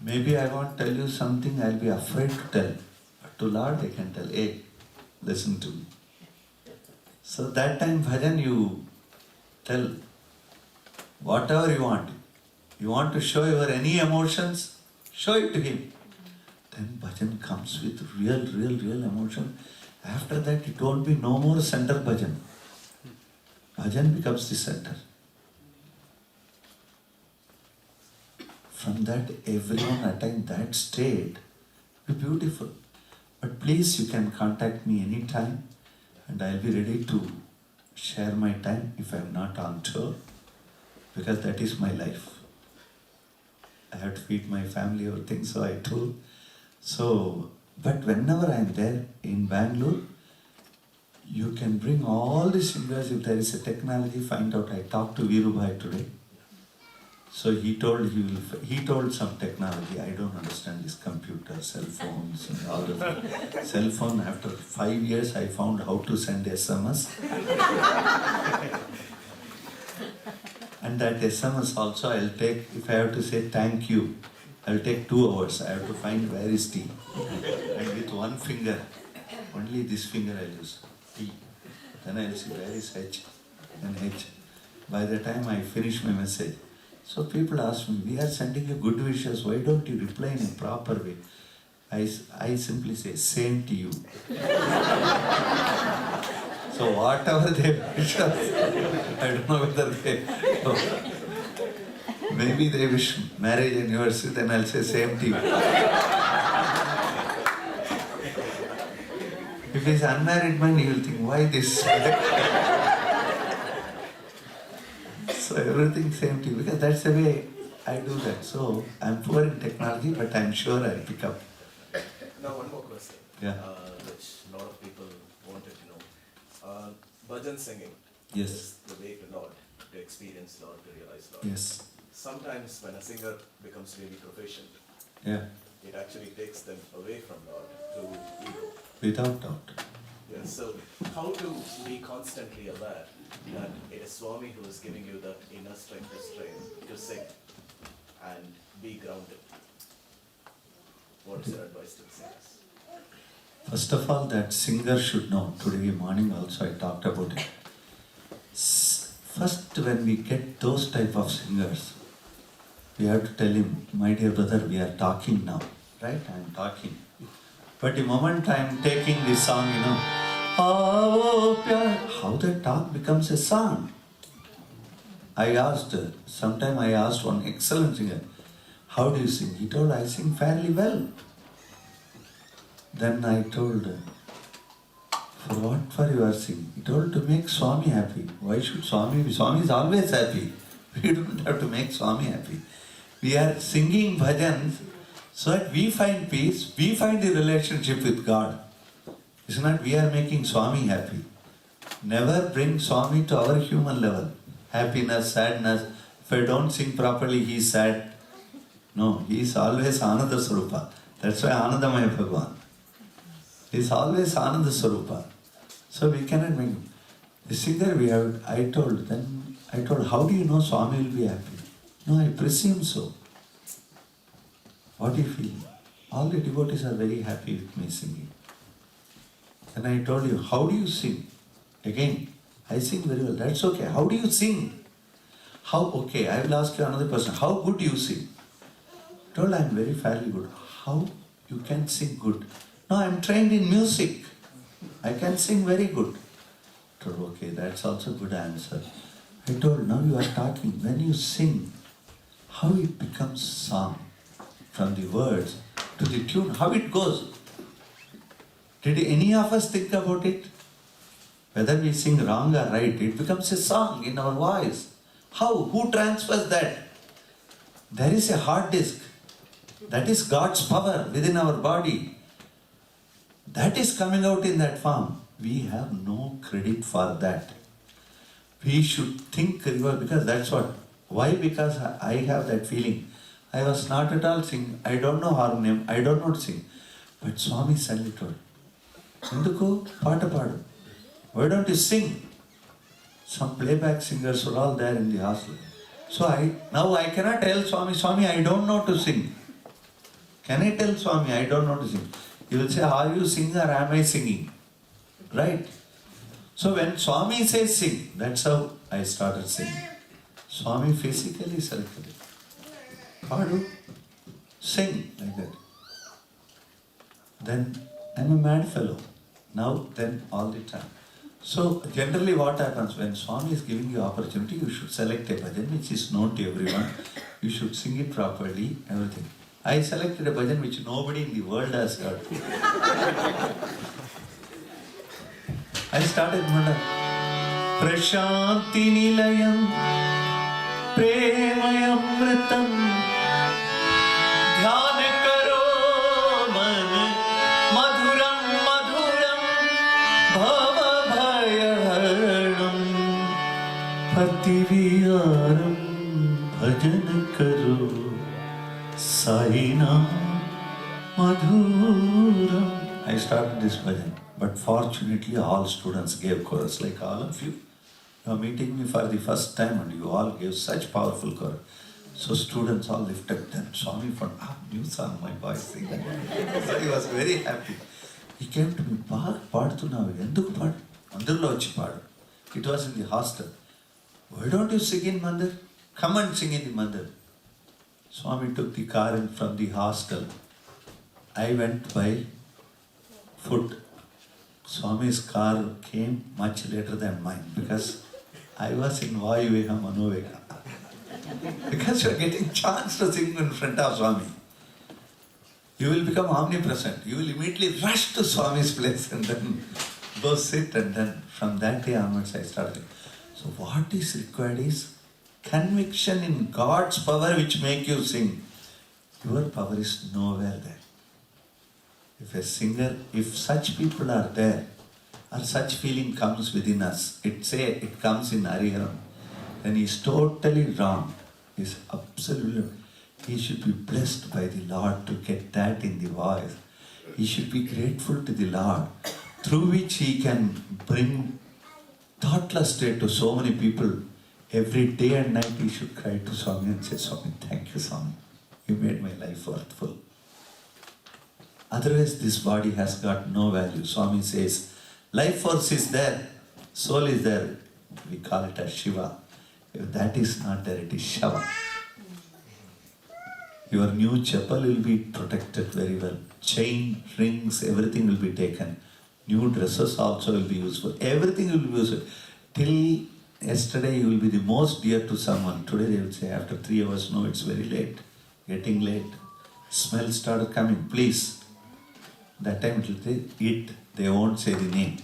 Maybe I won't tell you something, I'll be afraid to tell. But to Lord I can tell, hey, listen to me. So that time bhajan you tell whatever you want. You want to show your any emotions, show it to him. Then bhajan comes with real emotion. After that it won't be no more center bhajan. Bhajan becomes the center. From that everyone attain that state, be beautiful. But please, you can contact me anytime and I'll be ready to share my time if I'm not on tour, because that is my life. I have to feed my family, everything, so I told. So, but whenever I'm there in Bangalore, you can bring all the singers. If there is a technology, find out. I talked to Virubhai today. So he told some technology. I don't understand this computer, cell phones and all of that. Cell phone, after 5 years, I found how to send SMS. And that SMS also I'll take, if I have to say thank you, I'll take 2 hours. I have to find where is T. And with one finger, only this finger I'll use, T. Then I'll see where is H and H. By the time I finish my message. So people ask me, we are sending you good wishes, why don't you reply in a proper way? I simply say, same to you. So whatever they wish us, I don't know whether they, maybe they wish marriage anniversary, then I'll say same to you. If he's unmarried man, he will think, why this? So everything same to you, because that's the way I do that. So I'm poor in technology, but I'm sure I'll pick up. Now one more question, Yeah. which a lot of people wanted to know. Bhajan singing Yes. is the way to Lord, to experience Lord, to realize Lord. Yes. Sometimes when a singer becomes really proficient, Yeah. it actually takes them away from Lord to ego. Without doubt. Yes, so how to be constantly aware that it is Swami who is giving you the inner strength to sing and be grounded? What is your advice to the singers? First of all, that singer should know. Today morning also I talked about it. First, when we get those type of singers, we have to tell him, my dear brother, we are talking now. Right? I am talking. But the moment I am taking this song, how the talk becomes a song. Sometime I asked one excellent singer, how do you sing? He told, I sing fairly well. Then I told, for what for you are singing? He told, to make Swami happy. Why should Swami be? Swami is always happy. We don't have to make Swami happy. We are singing bhajans so that we find peace, we find the relationship with God. It's not we are making Swami happy. Never bring Swami to our human level. Happiness, sadness. If I don't sing properly, he is sad. No, he is always Ananda Swarupa. That's why Anandamaya Bhagavan. He is always Ananda Swarupa. So we cannot make him. The singer I told, how do you know Swami will be happy? No, I presume so. What do you feel? All the devotees are very happy with me singing. Then I told you, how do you sing? Again, I sing very well. That's okay. How do you sing? Okay, I will ask you another question. How good you sing? I told, I am very fairly good. How you can sing good? No, I am trained in music. I can sing very good. I told, okay, that's also a good answer. I told, now you are talking. When you sing, how it becomes song? From the words to the tune, how it goes. Did any of us think about it? Whether we sing wrong or right, it becomes a song in our voice. How? Who transfers that? There is a hard disk. That is God's power within our body. that is coming out in that form. We have no credit for that. We should think because that's what. Why? Because I have that feeling. I was not at all singing. I don't know harmonium. I don't know to sing. But Swami suddenly told, Enduku paata paadu. Why don't you sing? Some playback singers were all there in the hostel. So now I cannot tell Swami, I don't know to sing. Can I tell Swami, I don't know to sing? He will say, are you singing or am I singing? Right? So when Swami says sing, that's how I started singing. Swami physically selected it. Padu, sing like that. Then I'm a mad fellow. Now, then, all the time. So generally what happens when Swami is giving you opportunity, you should select a bhajan which is known to everyone. You should sing it properly, everything. I selected a bhajan which nobody in the world has heard. I started Manda. Prashanti Nilayam Premayamritam Dhyana Karo Man Madhuram Madhuram Bhava Bhayaharanam Pativiyaram Bhajan Karo Saina Madhuram. I started this bhajan, but fortunately all students gave chorus, like all of you. You are meeting me for the first time and you all gave such powerful chorus. So students all lifted them. Swami found, new song, my voice singing. So he was very happy. He came to me, paadu, enduku paadu? Mandirlo vachi paadu. It was in the hostel. Why don't you sing in mandir? Come and sing in the mandir. Swami took the car in from the hostel. I went by foot. Swami's car came much later than mine because I was in Vayuveha Manovega. Because you are getting chance to sing in front of Swami. You will become omnipresent. You will immediately rush to Swami's place and then go sit, and then from that day onwards I started. So what is required is conviction in God's power which make you sing. Your power is nowhere there. If a singer, if such people are there, or such feeling comes within us, it comes in Hariharam, then he is totally wrong. He is absolutely, he should be blessed by the Lord to get that in the voice. He should be grateful to the Lord, through which he can bring thoughtless state to so many people. Every day and night he should cry to Swami and say, Swami, thank you, Swami. You made my life worthful. Otherwise, this body has got no value. Swami says, life force is there, soul is there. We call it as Shiva. If that is not there, it is Shava. Your new chapel will be protected very well. Chain, rings, everything will be taken. New dresses also will be useful. Everything will be useful. Till yesterday you will be the most dear to someone. Today they will say after 3 hours, no, it's very late. Getting late. Smell started coming, please. That time it will say it, they won't say the name.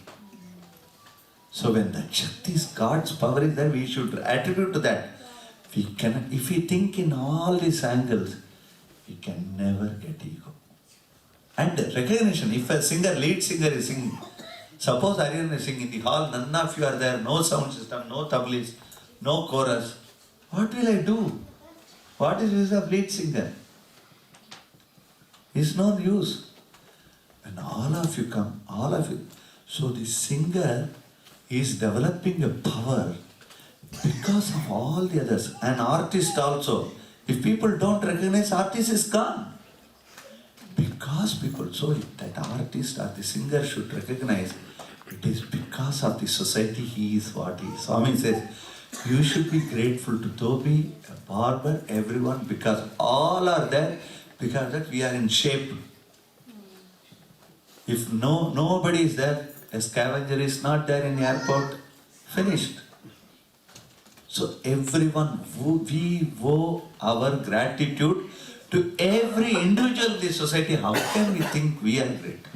So when that Shakti is God's power is there, we should attribute to that. If we think in all these angles, we can never get ego. And recognition, if a singer, lead singer is singing, suppose Aryan is singing in the hall, none of you are there, no sound system, no tablis, no chorus. What will I do? What is the use of lead singer? It's no use. When all of you come, all of you. So the singer is developing a power because of all the others. An artist also. If people don't recognize, artist is gone. Because people, so that artist or the singer should recognize, it is because of the society he is what he is. Swami says, you should be grateful to Toby, a barber, everyone, because all are there, because that we are in shape. If nobody is there, a scavenger is not there in the airport, finished. So everyone, we owe our gratitude to every individual in the society. How can we think we are great?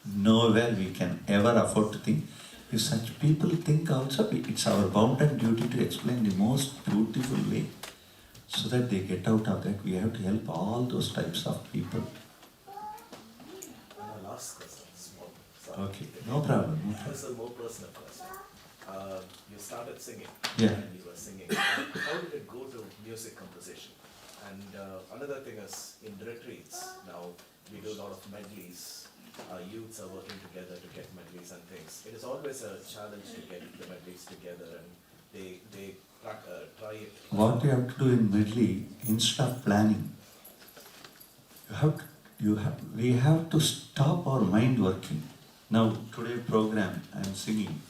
Nowhere we can ever afford to think. If such people think also, it's our bounden duty to explain the most beautiful way so that they get out of that. We have to help all those types of people. I'll ask this. Okay, no problem. No This problem. is a more personal question. You started singing, Yeah. and you were singing. How did it go to music composition? And another thing is, in retreats, now we do a lot of medleys. Our youths are working together to get medleys and things. It is always a challenge to get the medleys together, and they try it. What you have to do in medley, instead of planning, we have to stop our mind working. Now, today program, I am singing.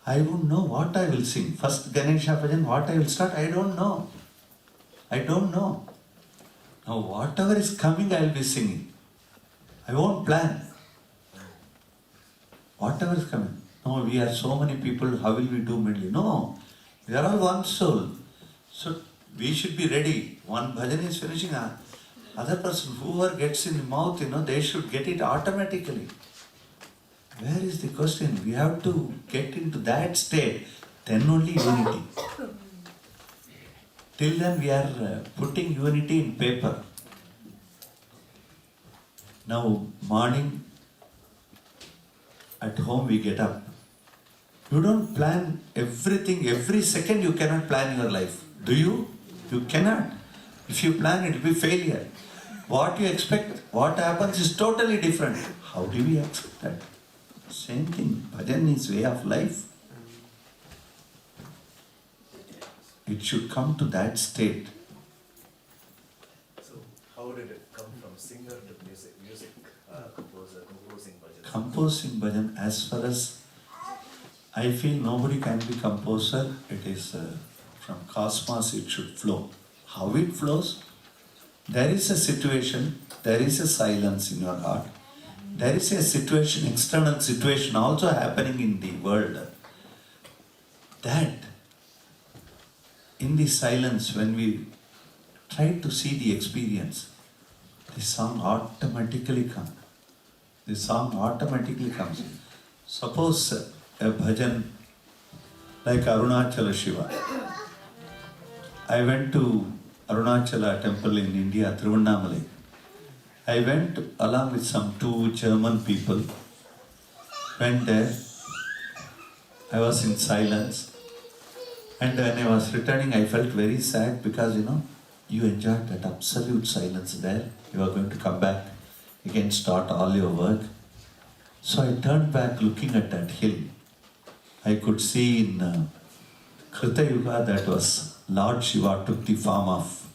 I won't know what I will sing. First Ganesha Bhajan, what I will start, I don't know. I don't know. Now, whatever is coming, I will be singing. I won't plan. Whatever is coming. No, we are so many people, how will we do medley? No, we are all one soul. So, we should be ready. One bhajan is finishing, other person, whoever gets in the mouth, they should get it automatically. Where is the question? We have to get into that state, then only unity. Till then we are putting unity in paper. Now, morning, at home we get up. You don't plan everything, every second you cannot plan your life. Do you? You cannot. If you plan, it will be failure. What you expect, what happens is totally different. How do we accept that? Same thing. Bhajan is way of life. It should come to that state. So, how did it come from singer to music composer, composing bhajan? Composing bhajan, as far as I feel nobody can be composer, it is from cosmos it should flow. How it flows? There is a situation, there is a silence in your heart. There is a situation, external situation also happening in the world. That in the silence, when we try to see the experience, the song automatically comes. The song automatically comes. Suppose a bhajan like Arunachala Shiva. I went to Arunachala temple in India, Tiruvannamalai. I went along with some 2 German people. Went there. I was in silence. And when I was returning, I felt very sad because, you enjoyed that absolute silence there. You are going to come back, again start all your work. So I turned back looking at that hill. I could see in Krita Yuga that was Lord Shiva took the form of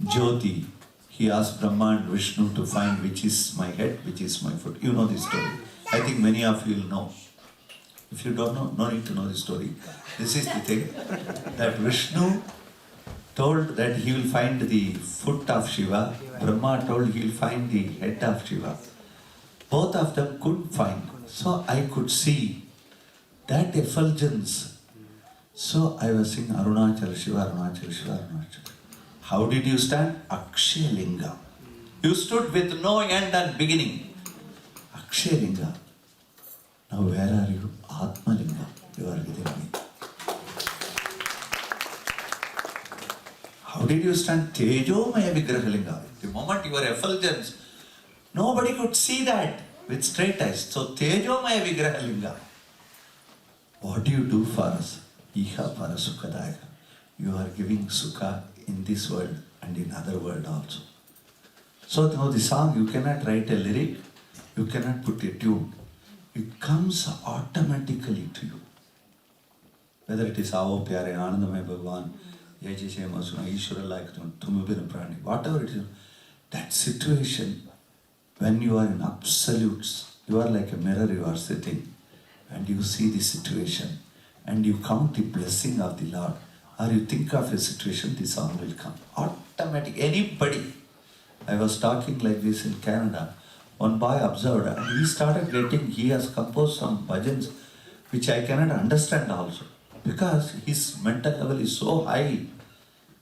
Jyoti. He asked Brahma and Vishnu to find which is my head, which is my foot. You know this story. I think many of you will know. If you don't know, no need to know the story. This is the thing, that Vishnu told that he will find the foot of Shiva. Brahma told he will find the head of Shiva. Both of them couldn't find. So I could see that effulgence. So I was saying Arunachala Shiva, Arunachala Shiva, Arunachala. How did you stand? Akshaya Linga. You stood with no end and beginning. Akshaya Linga. Now where are you? Atma Linga. You are within me. How did you stand? Tejomaya Vigraha Linga. The moment you were effulgence, nobody could see that with straight eyes. So Tejomaya Vigraha Linga. What do you do for us? Iha para Sukhadaya. You are giving Sukha in this world and in other world also. So now the song, you cannot write a lyric, you cannot put a tune. It comes automatically to you. Whether it is Avo Pyare, Anandamay Bhagwan, Jai Jai Jai Masuna, Ishwara like Tumubina Prani, whatever it is, that situation, when you are in absolutes, you are like a mirror, you are sitting and you see the situation and you count the blessing of the Lord. Or you think of a situation, the song will come. Automatic. Anybody. I was talking like this in Canada. One boy observed and he started he has composed some bhajans which I cannot understand also. Because his mental level is so high.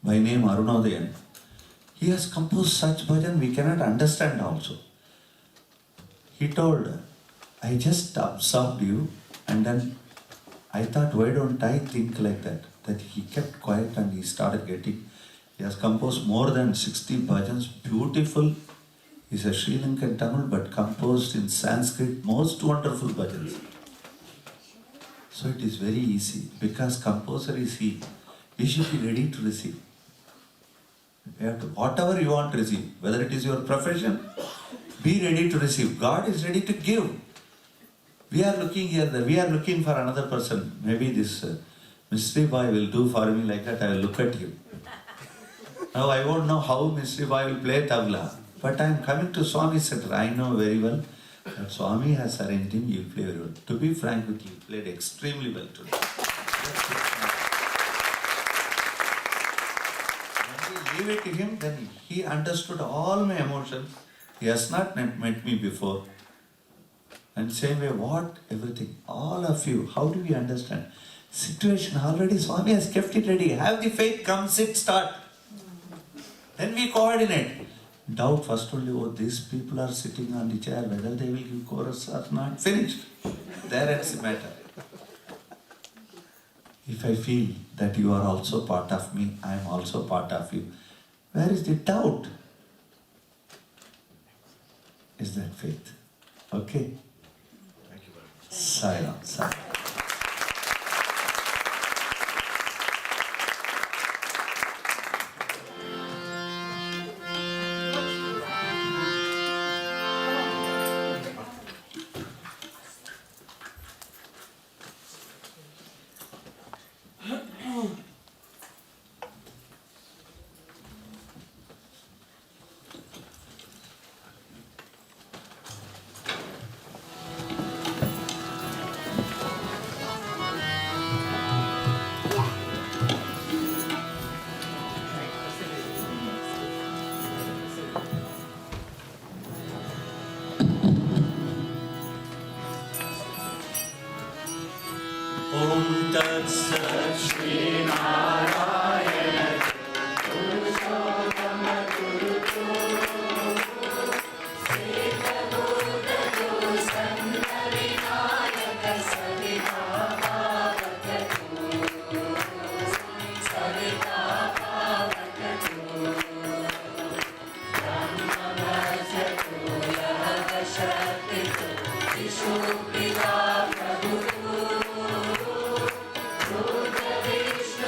By name Arunodayan. He has composed such bhajan we cannot understand also. He told, I just observed you and then I thought, why don't I think like that? That he kept quiet and he started he has composed more than 60 bhajans, beautiful, He's a Sri Lankan Tamil but composed in Sanskrit, most wonderful bhajans. So it is very easy because composer is he. We should be ready to receive. You have to, whatever you want to receive, whether it is your profession, be ready to receive. God is ready to give. We are looking here, we are looking for another person. Maybe this mystery boy will do for me like that, I will look at him. Now I won't know how mystery boy will play tabla. But I am coming to Swami's center. I know very well that Swami has arranged him, he will play very well. To be frank with you, he played extremely well today. When we leave it to him, then he understood all my emotions. He has not met me before. And same way, what? Everything. All of you, how do we understand? Situation already, Swami has kept it ready. Have the faith, come, sit, start. Then we coordinate. Doubt first only, oh, these people are sitting on the chair, whether they will give chorus or not. Finished. There ends the matter. If I feel that you are also part of me, I am also part of you, where is the doubt? Is that faith? Okay? Thank you very much. Silence. Silence. Om Tat Sat Shri Narayana Purushottam Kurutu Sita Buddha Sanna Vinayaka Savita Bhavakatu Savita Bhavakatu Brahma Bhajatu Yaha Shaktitu Vishnu Pita Prabhu Vishnu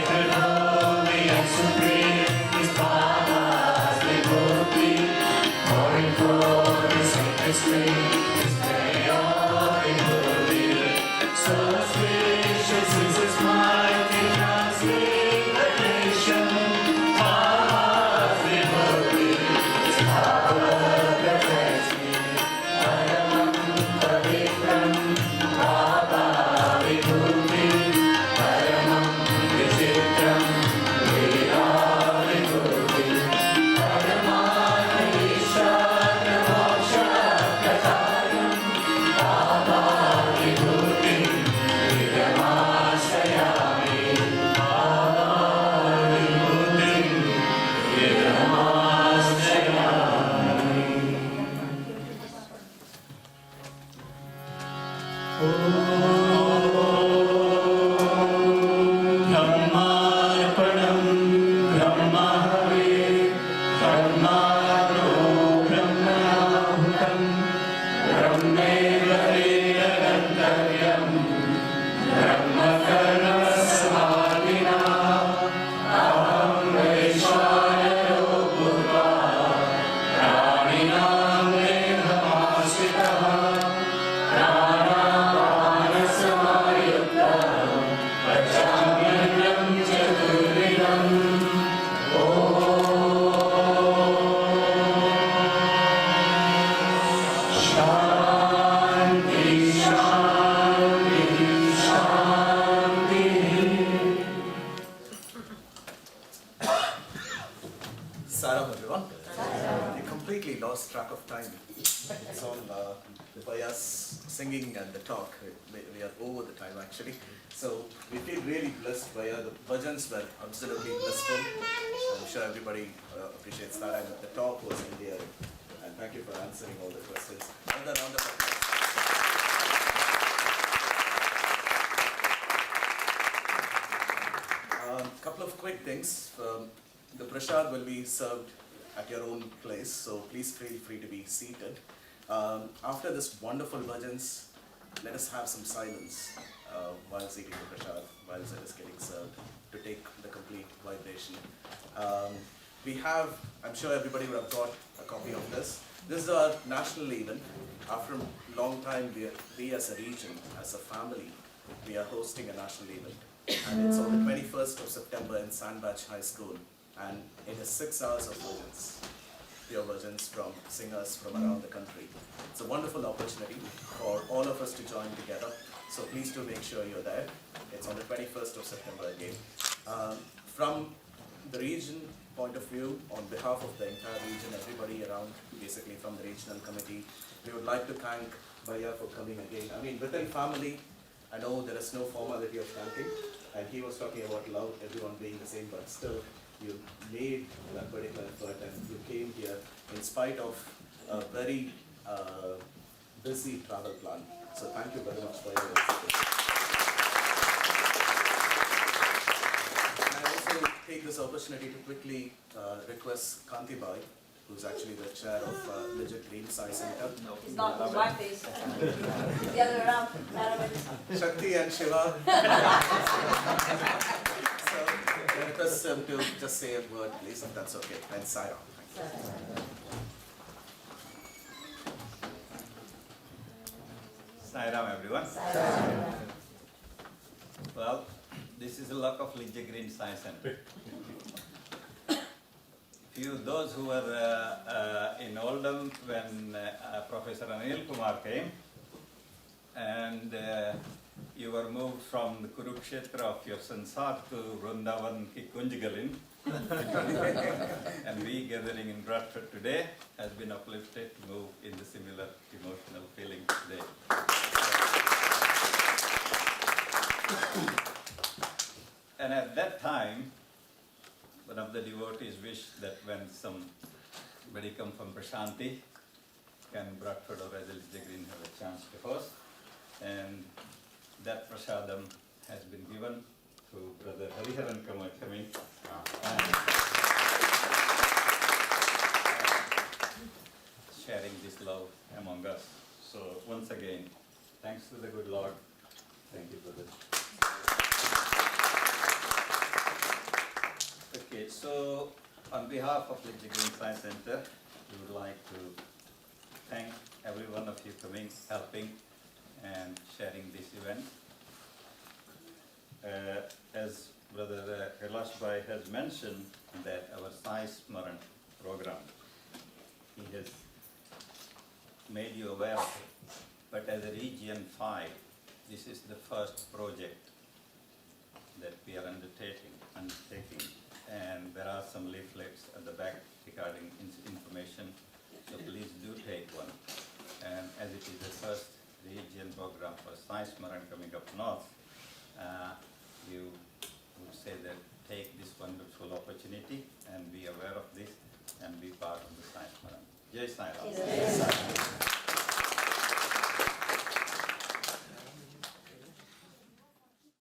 sacred, holy and supreme is Baba's devotee. Pouring forth the sacred stream is very devotee. So auspicious is his mighty transfiguration. Baba's devotee is power that takes me. Paramam Pavitram Baba Vibhuti. Paramam Vichitram Veera Vibhuti. Paramana Ishara Moksha Katayam Baba Vibhuti Vidamasayami. Baba Vibhuti Vidamasayami. Brahmarpanam Brahmahave Brahmano Brahmanahutam Brahmeva Ganthavyam Brahmakarmasmadina Aham Vaishwanaro Bhutva Praninam Dehamasitaha Pranapanasmayukta Vachamyanam Chaturvidam. Shanti, Shanti, Shanti. Saram everyone. We completely lost track of time. It's all by us singing and the talk. We are over the time actually. So we feel really blessed by the bhajans were absolutely blissful. I'm sure everybody appreciates that, and the talk was endearing. And thank you for answering all the questions. Another round of applause. Couple of quick things. The prasad will be served at your own place, so please feel free to be seated. After this wonderful bhajans, let us have some silence while eating the prasad, while it is getting served, to take the complete vibration. We have, I'm sure everybody would have got a copy of this. This is our national event. After a long time, we as a region, as a family, we are hosting a national event. And it's on the 21st of September in Sandbach High School. And it is 6 hours of bhajans, pure bhajans from singers from around the country. It's a wonderful opportunity for all of us to join together. So please do make sure you're there. It's on the 21st of September again. From the region point of view, on behalf of the entire region, everybody around, basically from the regional committee, we would like to thank Bhaiya for coming again. I mean, within family, I know there is no formality of thanking, and he was talking about love, everyone being the same, but still, you made that particular effort and you came here in spite of a very busy travel plan. So thank you very much for your visit. And I also take this opportunity to quickly request Kanti Bai, who's actually the chair of Legit Green Sai Center. It's not his wife is. The other way around. Shakti and Shiva. So I request him to just say a word, please, if that's okay. And Sai Ram. Sai Ram, everyone. Well, this is the luck of Legit Green Science Center. Those who were in Oldham when Professor Anil Kumar came, and you were moved from the Kurukshetra of your Sansar to Vrindavan ki Kunjgalin, and we gathering in Bradford today has been uplifted to move in the similar emotional feeling today. And at that time, one of the devotees wished that when somebody come from Prashanti, can Bradford or Legit Green have a chance to host? And that prasadam has been given to Brother Hariharan coming and sharing this love among us. So once again, thanks to the good Lord. Thank you, brother. Okay, so on behalf of the Green Science Center, we would like to thank every one of you coming, helping, and sharing this event. As Brother Kailash Bhai has mentioned, that our Sai Smaran program, he has made you aware of it. But as a Region 5, this is the first project that we are undertaking. And there are some leaflets at the back regarding information, so please do take one. And as it is the first region program for Science Maran coming up north, you would say that take this wonderful opportunity and be aware of this and be part of the Science Maran. Jai Sai Ram.